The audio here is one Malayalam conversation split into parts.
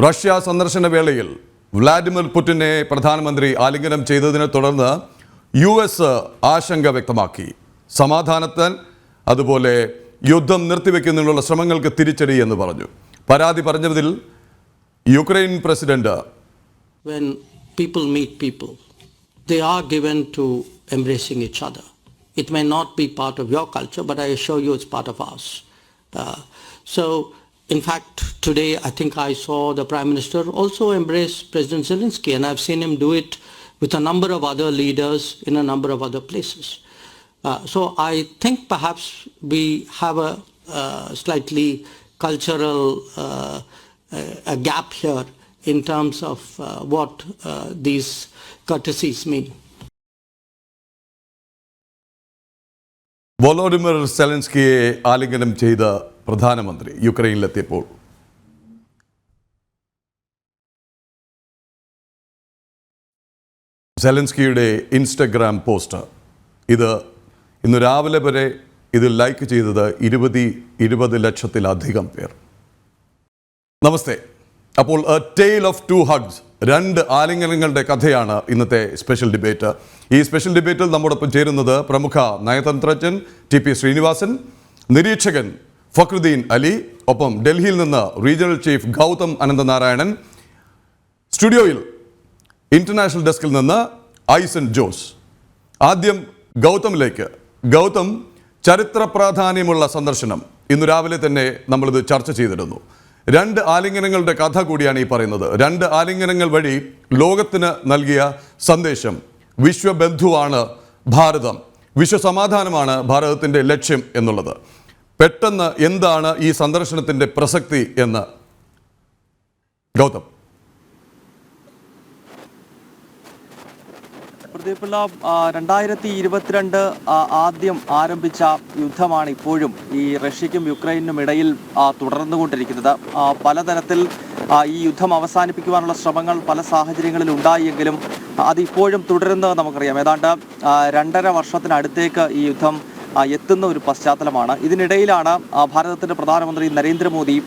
റഷ്യ സന്ദർശന വേളയിൽ വ്ളാഡിമിർ പുടിനെ പ്രധാനമന്ത്രി ആലിംഗനം ചെയ്തതിനെ തുടർന്ന് യുഎസ് ആശങ്ക വ്യക്തമാക്കി. സമാധാനത്തിൽ അതുപോലെ യുദ്ധം നിർത്തിവെക്കുന്നതിനുള്ള ശ്രമങ്ങൾക്ക് തിരിച്ചടി എന്ന് പറഞ്ഞു. പരാതി പറഞ്ഞതിൽ Ukraine president when people meet people, they are given to embracing each other. It may not be part of your culture, but I assure you it's part of ours. So, in fact, today I think I saw the Prime Minister also embrace President Zelensky, and I've seen him do it with a number of other leaders in a number of other places. So I think perhaps we have a slightly cultural a gap here in terms of what these courtesies mean. Volodymyr സെലൻസ്കിയെ ആലിംഗനം ചെയ്ത പ്രധാനമന്ത്രി യുക്രൈനിലെത്തിയപ്പോൾ സെലൻസ്കിയുടെ ഇൻസ്റ്റഗ്രാം പോസ്റ്റ് ഇന്ന് രാവിലെ വരെ ഇത് ലൈക്ക് ചെയ്തത് 20 ലക്ഷത്തിലധികം പേർ. നമസ്തേ. അപ്പോൾ A tale of two hugs, 2 ആലിംഗനങ്ങളുടെ കഥയാണ് ഇന്നത്തെ സ്പെഷ്യൽ ഡിബേറ്റ്. ഈ സ്പെഷ്യൽ ഡിബേറ്റിൽ നമ്മോടൊപ്പം ചേരുന്നത് പ്രമുഖ നയതന്ത്രജ്ഞൻ TP ശ്രീനിവാസൻ, നിരീക്ഷകൻ ഫക്രുദ്ദീൻ അലി, ഒപ്പം ഡൽഹിയിൽ നിന്ന് റീജിയണൽ ചീഫ് ഗൗതം അനന്തനാരായണൻ, സ്റ്റുഡിയോയിൽ ഇന്റർനാഷണൽ ഡെസ്കിൽ നിന്ന് ഐസൻ ജോസ്. ആദ്യം ഗൗതമിലേക്ക്. ഗൗതം, ചരിത്ര പ്രാധാന്യമുള്ള സന്ദർശനം. ഇന്ന് രാവിലെ തന്നെ നമ്മളിത് ചർച്ച ചെയ്തിരുന്നു. 2 ആലിംഗനങ്ങളുടെ കഥ കൂടിയാണ് ഈ പറയുന്നത്. 2 ആലിംഗനങ്ങൾ വഴി ലോകത്തിന് നൽകിയ സന്ദേശം, വിശ്വബന്ധുവാണ് ഭാരതം, വിശ്വസമാധാനമാണ് ഭാരതത്തിൻ്റെ ലക്ഷ്യം എന്നുള്ളത്. പെട്ടെന്ന് എന്താണ് ഈ സന്ദർശനത്തിൻ്റെ പ്രസക്തി എന്ന് ഗൗതം? പ്രദീപിള്ള, 2022 ആദ്യം ആരംഭിച്ച യുദ്ധമാണ് ഇപ്പോഴും ഈ റഷ്യയ്ക്കും യുക്രൈനും ഇടയിൽ തുടർന്നുകൊണ്ടിരിക്കുന്നത്. പലതരത്തിൽ ഈ യുദ്ധം അവസാനിപ്പിക്കുവാനുള്ള ശ്രമങ്ങൾ പല സാഹചര്യങ്ങളിൽ ഉണ്ടായെങ്കിലും അതിപ്പോഴും തുടരുന്നത് നമുക്കറിയാം. ഏതാണ്ട് 2.5 വർഷത്തിനടുത്തേക്ക് ഈ യുദ്ധം എത്തുന്ന ഒരു പശ്ചാത്തലമാണ്. ഇതിനിടയിലാണ് ഭാരതത്തിൻ്റെ പ്രധാനമന്ത്രി നരേന്ദ്രമോദി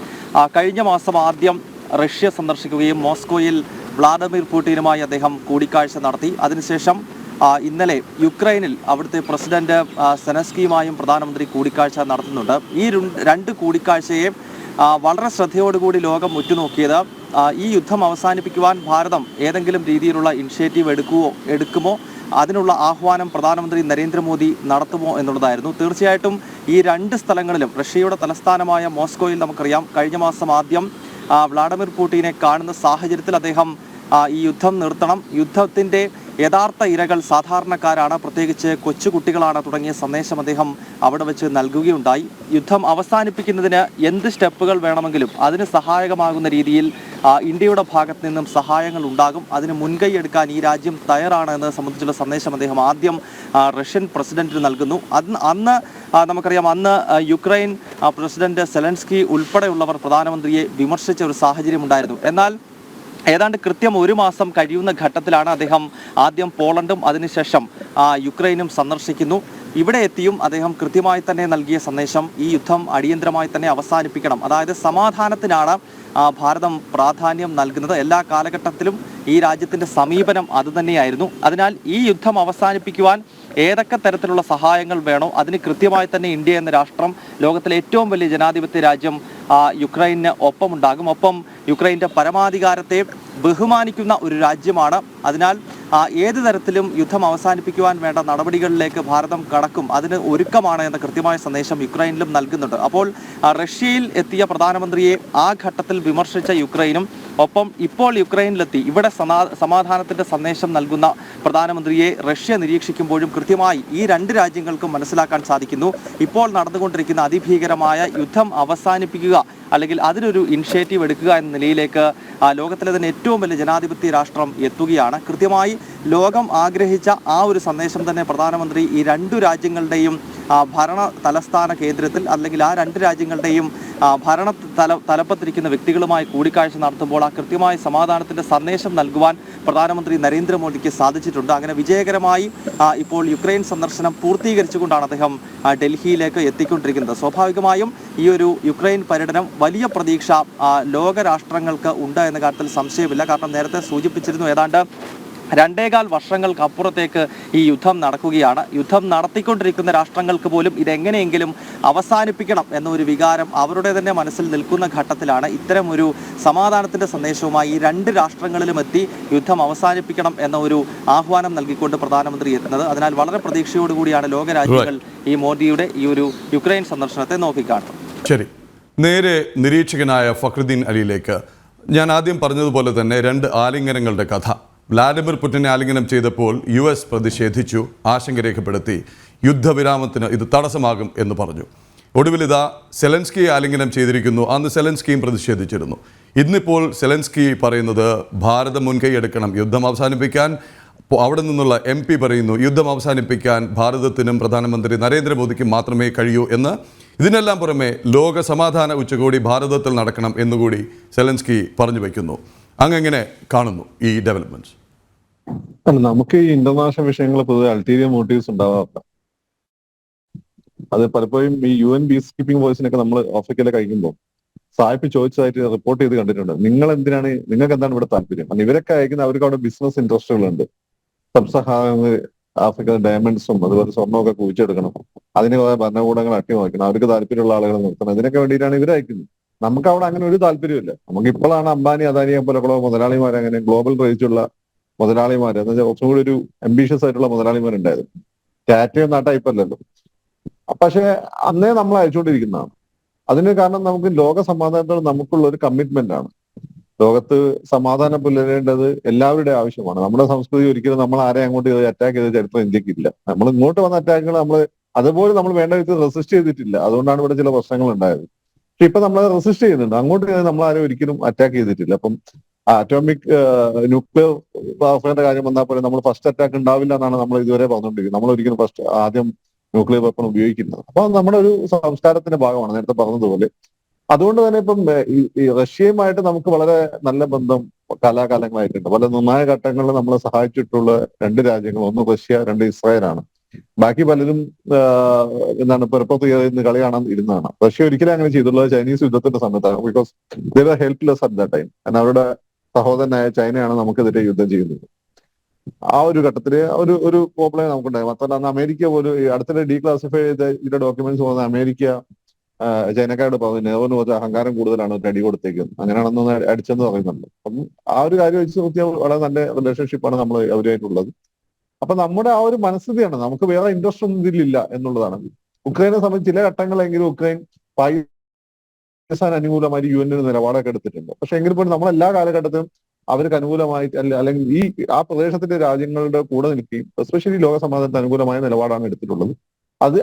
കഴിഞ്ഞ മാസം ആദ്യം റഷ്യ സന്ദർശിക്കുകയും മോസ്കോയിൽ വ്ളാഡിമിർ പുടിനുമായി അദ്ദേഹം കൂടിക്കാഴ്ച നടത്തി. അതിനുശേഷം ഇന്നലെ യുക്രൈനിൽ അവിടുത്തെ പ്രസിഡന്റ് സെലൻസ്കിയുമായും പ്രധാനമന്ത്രി കൂടിക്കാഴ്ച നടത്തുന്നുണ്ട്. ഈ 2 കൂടിക്കാഴ്ചയെ വളരെ ശ്രദ്ധയോടുകൂടി ലോകം ഉറ്റുനോക്കിയത് ഈ യുദ്ധം അവസാനിപ്പിക്കുവാൻ ഭാരതം ഏതെങ്കിലും രീതിയിലുള്ള ഇനിഷ്യേറ്റീവ് എടുക്കുമോ, അതിനുള്ള ആഹ്വാനം പ്രധാനമന്ത്രി നരേന്ദ്രമോദി നടത്തുമോ എന്നുള്ളതായിരുന്നു. തീർച്ചയായിട്ടും ഈ 2 സ്ഥലങ്ങളിലും, റഷ്യയുടെ തലസ്ഥാനമായ മോസ്കോയിൽ നമുക്കറിയാം കഴിഞ്ഞ മാസം ആദ്യം വ്ളാഡിമിർ പുടിനെ കാണുന്ന സാഹചര്യത്തിൽ അദ്ദേഹം ഈ യുദ്ധം നിർത്തണം, യുദ്ധത്തിൻ്റെ യഥാർത്ഥ ഇരകൾ സാധാരണക്കാരാണ്, പ്രത്യേകിച്ച് കൊച്ചുകുട്ടികളാണ് തുടങ്ങിയ സന്ദേശം അദ്ദേഹം അവിടെ വെച്ച് നൽകുകയുണ്ടായി. യുദ്ധം അവസാനിപ്പിക്കുന്നതിന് എന്ത് സ്റ്റെപ്പുകൾ വേണമെങ്കിലും അതിന് സഹായകമാകുന്ന രീതിയിൽ ഇന്ത്യയുടെ ഭാഗത്ത് നിന്നും സഹായങ്ങൾ ഉണ്ടാകും, അതിന് മുൻകൈ എടുക്കാൻ ഈ രാജ്യം തയ്യാറാണ് എന്നത് സംബന്ധിച്ചുള്ള സന്ദേശം അദ്ദേഹം ആദ്യം റഷ്യൻ പ്രസിഡന്റിന് നൽകുന്നു. അന്ന് നമുക്കറിയാം, അന്ന് യുക്രൈൻ പ്രസിഡന്റ് സെലൻസ്കി ഉൾപ്പെടെയുള്ളവർ പ്രധാനമന്ത്രിയെ വിമർശിച്ച ഒരു സാഹചര്യം ഉണ്ടായിരുന്നു. എന്നാൽ ഏതാണ്ട് കൃത്യം 1 മാസം കഴിയുന്ന ഘട്ടത്തിലാണ് അദ്ദേഹം ആദ്യം പോളണ്ടും അതിനുശേഷം യുക്രൈനും സന്ദർശിക്കുന്നു. ഇവിടെ എത്തിയും അദ്ദേഹം കൃത്യമായി തന്നെ നൽകിയ സന്ദേശം ഈ യുദ്ധം അടിയന്തരമായി തന്നെ അവസാനിപ്പിക്കണം, അതായത് സമാധാനത്തിനാണ് ഭാരതം പ്രാധാന്യം നൽകുന്നത്. എല്ലാ കാലഘട്ടത്തിലും ഈ രാജ്യത്തിൻ്റെ സമീപനം അതുതന്നെയായിരുന്നു. അതിനാൽ ഈ യുദ്ധം അവസാനിപ്പിക്കുവാൻ ഏതൊക്കെ തരത്തിലുള്ള സഹായങ്ങൾ വേണോ അതിന് കൃത്യമായി തന്നെ ഇന്ത്യ എന്ന രാഷ്ട്രം, ലോകത്തിലെ ഏറ്റവും വലിയ ജനാധിപത്യ രാജ്യം, യുക്രൈന് ഒപ്പമുണ്ടാകും. ഒപ്പം യുക്രൈൻ്റെ പരമാധികാരത്തെ ബഹുമാനിക്കുന്ന ഒരു രാജ്യമാണ്. അതിനാൽ ഏത് തരത്തിലും യുദ്ധം അവസാനിപ്പിക്കുവാൻ വേണ്ട നടപടികളിലേക്ക് ഭാരതം കടക്കും, അതിന് ഒരുക്കമാണ് എന്ന കൃത്യമായ സന്ദേശം യുക്രൈനിലും നൽകുന്നുണ്ട്. അപ്പോൾ റഷ്യയിൽ എത്തിയ പ്രധാനമന്ത്രിയെ ആ ഘട്ടത്തിൽ വിമർശിച്ച യുക്രൈനും, ഒപ്പം ഇപ്പോൾ യുക്രൈനിലെത്തി ഇവിടെ സമാധാനത്തിൻ്റെ സന്ദേശം നൽകുന്ന പ്രധാനമന്ത്രിയെ റഷ്യ നിരീക്ഷിക്കുമ്പോഴും കൃത്യമായി ഈ 2 രാജ്യങ്ങൾക്കും മനസ്സിലാക്കാൻ സാധിക്കുന്നു, ഇപ്പോൾ നടന്നുകൊണ്ടിരിക്കുന്ന അതിഭീകരമായ യുദ്ധം അവസാനിപ്പിക്കുക അല്ലെങ്കിൽ അതിനൊരു ഇനിഷ്യേറ്റീവ് എടുക്കുക എന്ന നിലയിലേക്ക് ലോകത്തിലെ തന്നെ ഏറ്റവും വലിയ ജനാധിപത്യ രാഷ്ട്രം എത്തുകയാണ്. കൃത്യമായി ലോകം ആഗ്രഹിച്ച ആ ഒരു സന്ദേശം തന്നെ പ്രധാനമന്ത്രി ഈ 2 രാജ്യങ്ങളുടെയും ഭരണ തലസ്ഥാന കേന്ദ്രത്തിൽ അല്ലെങ്കിൽ ആ രണ്ട് രാജ്യങ്ങളുടെയും ഭരണ തലപ്പത്തിരിക്കുന്ന വ്യക്തികളുമായി കൂടിക്കാഴ്ച നടത്തുമ്പോൾ ആ കൃത്യമായ സമാധാനത്തിന്റെ സന്ദേശം നൽകുവാൻ പ്രധാനമന്ത്രി നരേന്ദ്രമോദിക്ക് സാധിച്ചിട്ടുണ്ട്. അങ്ങനെ വിജയകരമായി ഇപ്പോൾ യുക്രൈൻ സന്ദർശനം പൂർത്തീകരിച്ചുകൊണ്ടാണ് അദ്ദേഹം ഡൽഹിയിലേക്ക് എത്തിക്കൊണ്ടിരിക്കുന്നത്. സ്വാഭാവികമായും ഈ ഒരു യുക്രൈൻ പര്യടനം വലിയ പ്രതീക്ഷ ലോകരാഷ്ട്രങ്ങൾക്ക് ഉണ്ട് എന്ന കാര്യത്തിൽ സംശയമില്ല. കാരണം നേരത്തെ സൂചിപ്പിച്ചിരുന്നു, ഏതാണ്ട് 2.25 വർഷങ്ങൾക്ക് അപ്പുറത്തേക്ക് ഈ യുദ്ധം നടക്കുകയാണ്. യുദ്ധം നടത്തിക്കൊണ്ടിരിക്കുന്ന രാഷ്ട്രങ്ങൾക്ക് പോലും ഇതെങ്ങനെയെങ്കിലും അവസാനിപ്പിക്കണം എന്നൊരു വികാരം അവരുടെ തന്നെ മനസ്സിൽ നിൽക്കുന്ന ഘട്ടത്തിലാണ് ഇത്തരം ഒരു സമാധാനത്തിന്റെ സന്ദേശവുമായി ഈ രണ്ട് രാഷ്ട്രങ്ങളിലും എത്തി യുദ്ധം അവസാനിപ്പിക്കണം എന്ന ഒരു ആഹ്വാനം നൽകിക്കൊണ്ട് പ്രധാനമന്ത്രി എത്തുന്നത്. അതിനാൽ വളരെ പ്രതീക്ഷയോടുകൂടിയാണ് ലോകരാജ്യങ്ങൾ ഈ മോദിയുടെ ഈ ഒരു യുക്രൈൻ സന്ദർശനത്തെ നോക്കിക്കാണുന്നത്. ശരി, നേരെ നിരീക്ഷകനായ ഫക്രുദ്ദീൻ അലിയിലേക്ക്. ഞാൻ ആദ്യം പറഞ്ഞതുപോലെ തന്നെ 2 ആലിംഗനങ്ങളുടെ കഥ. വ്ലാഡിമിർ പുടിനെ ആലിംഗനം ചെയ്തപ്പോൾ US പ്രതിഷേധിച്ചു, ആശങ്ക രേഖപ്പെടുത്തി, യുദ്ധവിരാമത്തിന് ഇത് തടസ്സമാകും എന്ന് പറഞ്ഞു. ഒടുവിൽ ഇതാ സെലൻസ്കിയെ ആലിംഗനം ചെയ്തിരിക്കുന്നു. അന്ന് സെലൻസ്കിയും പ്രതിഷേധിച്ചിരുന്നു. ഇന്നിപ്പോൾ സെലൻസ്കി പറയുന്നത് ഭാരതം മുൻകൈയെടുക്കണം, യുദ്ധം അവസാനിപ്പിക്കാൻ. അവിടെ നിന്നുള്ള MP പറയുന്നു യുദ്ധം അവസാനിപ്പിക്കാൻ ഭാരതത്തിനും പ്രധാനമന്ത്രി നരേന്ദ്രമോദിക്കും മാത്രമേ കഴിയൂ എന്ന്. ഇതിനെല്ലാം പുറമെ ലോക സമാധാന ഉച്ചകോടി ഭാരതത്തിൽ നടക്കണം എന്നുകൂടി സെലൻസ്കി പറഞ്ഞു വയ്ക്കുന്നു. അങ്ങനെ കാണുന്നു ഈ ഡെവലപ്മെന്റ്സ്? നമുക്ക് ഈ ഇന്റർനാഷണൽ വിഷയങ്ങൾ പൊതുവെ അൾട്ടീരിയർ മോട്ടീവ്സ് ഉണ്ടാവാറില്ല. അത് പലപ്പോഴും ഈ UN പീസ് കീപ്പിംഗ് വോയിസിനൊക്കെ നമ്മൾ ആഫ്രിക്കയിലെ കഴിക്കുമ്പോൾ സായിപ്പ് ചോദിച്ചതായിട്ട് റിപ്പോർട്ട് ചെയ്ത് കണ്ടിട്ടുണ്ട്. നിങ്ങൾക്ക് എന്താണ് ഇവിടെ താല്പര്യം? ഇവരൊക്കെ അയക്കുന്ന അവർക്ക് അവിടെ ബിസിനസ് ഇൻട്രസ്റ്റുകളുണ്ട്. സബ്സഹാറൻ ആഫ്രിക്ക ഡയമണ്ട്സും അതുപോലെ സ്വർണ്ണമൊക്കെ കുഴിച്ചെടുക്കണം, അതിന് കുറെ ഭരണകൂടങ്ങൾ അട്ടിമറിക്കണം, അവർക്ക് താല്പര്യമുള്ള ആളുകളെ നിർത്തണം. ഇതിനൊക്കെ വേണ്ടിയിട്ടാണ് ഇവർ അയക്കുന്നത്. നമുക്ക് അവിടെ അങ്ങനെ ഒരു താല്പര്യമില്ല. നമുക്ക് ഇപ്പോഴാണ് അംബാനി അദാനിയെ പോലെയുള്ള മുതലാളിമാർ, അങ്ങനെ ഗ്ലോബൽ റേഞ്ചുള്ള മുതലാളിമാർ, എന്ന് വെച്ചാൽ കുറച്ചും കൂടി ഒരു അംബീഷ്യസ് ആയിട്ടുള്ള മുതലാളിമാരുണ്ടായിരുന്നു. ടാറ്റയും ആ ടൈപ്പ് അല്ലല്ലോ. പക്ഷെ അന്നേ നമ്മൾ അയച്ചുകൊണ്ടിരിക്കുന്നതാണ്. അതിന് കാരണം നമുക്ക് ലോക സമാധാനത്തോട് നമുക്കുള്ള ഒരു കമ്മിറ്റ്മെന്റ് ആണ്. ലോകത്ത് സമാധാനം പുലരേണ്ടത് എല്ലാവരുടെയും ആവശ്യമാണ്. നമ്മുടെ സംസ്കൃതി ഒരിക്കലും നമ്മൾ ആരെയും അങ്ങോട്ട് അറ്റാക്ക് ചെയ്ത ചരിത്രം ഇന്ത്യക്കില്ല. നമ്മൾ ഇങ്ങോട്ട് വന്ന അറ്റാക്കുകൾ അതുപോലെ നമ്മൾ വേണ്ട വിധത്തിൽ റെസിസ്റ്റ് ചെയ്തിട്ടില്ല. അതുകൊണ്ടാണ് ഇവിടെ ചില പ്രശ്നങ്ങൾ ഉണ്ടായത്. പക്ഷെ ഇപ്പൊ നമ്മൾ റെസിസ്റ്റ് ചെയ്യുന്നുണ്ട്. അങ്ങോട്ട് നമ്മൾ ആരും ഒരിക്കലും അറ്റാക്ക് ചെയ്തിട്ടില്ല. അപ്പം അറ്റോമിക് ന്യൂക്ലിയർ വാർഫെയറിന്റെ കാര്യം വന്നാൽ പോലെ നമ്മൾ ഫസ്റ്റ് അറ്റാക്ക് ഉണ്ടാവില്ല എന്നാണ് നമ്മൾ ഇതുവരെ പറഞ്ഞുകൊണ്ടിരിക്കുന്നത്. നമ്മൾ ഒരിക്കലും ആദ്യം ന്യൂക്ലിയർ വെപ്പൺ ഉപയോഗിക്കുന്നത്. അപ്പൊ നമ്മുടെ ഒരു സംസ്കാരത്തിന്റെ ഭാഗമാണ്, നേരത്തെ പറഞ്ഞതുപോലെ. അതുകൊണ്ട് തന്നെ ഇപ്പം ഈ റഷ്യയുമായിട്ട് നമുക്ക് വളരെ നല്ല ബന്ധം കാലാകാലങ്ങളായിട്ടുണ്ട്. പല നിർണായക ഘട്ടങ്ങളിൽ നമ്മളെ സഹായിച്ചിട്ടുള്ള 2 രാജ്യങ്ങൾ, ഒന്ന് റഷ്യ, 2 ഇസ്രായേലാണ്. ബാക്കി പലരും പുറത്ത് ഇന്ന് കളി കാണാൻ ഇരുന്നതാണ്. റഷ്യ ഒരിക്കലും അങ്ങനെ ചെയ്തുള്ളത് ചൈനീസ് യുദ്ധത്തിന്റെ സമയത്താണ്. Because they were helpless at that time. അവരുടെ സഹോദരനായ ചൈനയാണ് നമുക്കെതിരെ യുദ്ധം ചെയ്യുന്നത്. ആ ഒരു ഘട്ടത്തില് ഒരു പ്രോബ്ലം നമുക്കുണ്ടായി. മാത്രമല്ല അന്ന് അമേരിക്ക പോലും അടുത്തിടെ ഡീക്ലാസിഫൈ ചെയ്ത ഇതിന്റെ ഡോക്യുമെന്റ്സ് പോകുന്ന അമേരിക്ക ചൈനക്കാരോട് പറഞ്ഞു നെഹ്റുവിന് കുറച്ച് അഹങ്കാരം കൂടുതലാണ് അടി കൊടുത്തേക്കുന്നത്, അങ്ങനെയാണെന്ന് അടിച്ചെന്ന് പറയുന്നുണ്ട്. അപ്പം ആ ഒരു കാര്യം വെച്ച് നോക്കിയാൽ വളരെ നല്ല റിലേഷൻഷിപ്പാണ് നമ്മൾ അവരുമായിട്ടുള്ളത്. അപ്പൊ നമ്മുടെ ആ ഒരു മനസ്ഥിതിയാണ്, നമുക്ക് വേറെ ഇൻട്രസ്റ്റ് ഒന്നും ഇതിലില്ല എന്നുള്ളതാണ്. ഉക്രൈനെ സംബന്ധിച്ച് ചില ഘട്ടങ്ങളെങ്കിലും ഉക്രൈൻ പാകിസ്ഥാൻ അനുകൂലമായി UN നിലപാടൊക്കെ എടുത്തിട്ടുണ്ട്. പക്ഷെ എങ്കിൽ പോലും നമ്മൾ എല്ലാ കാലഘട്ടത്തിലും അവർക്ക് അനുകൂലമായിട്ട് അല്ലെങ്കിൽ ആ പ്രദേശത്തിന്റെ രാജ്യങ്ങളുടെ കൂടെ നിൽക്കുകയും എസ്പെഷ്യലി ലോക സമാധാനത്തിന് അനുകൂലമായ നിലപാടാണ് എടുത്തിട്ടുള്ളത്.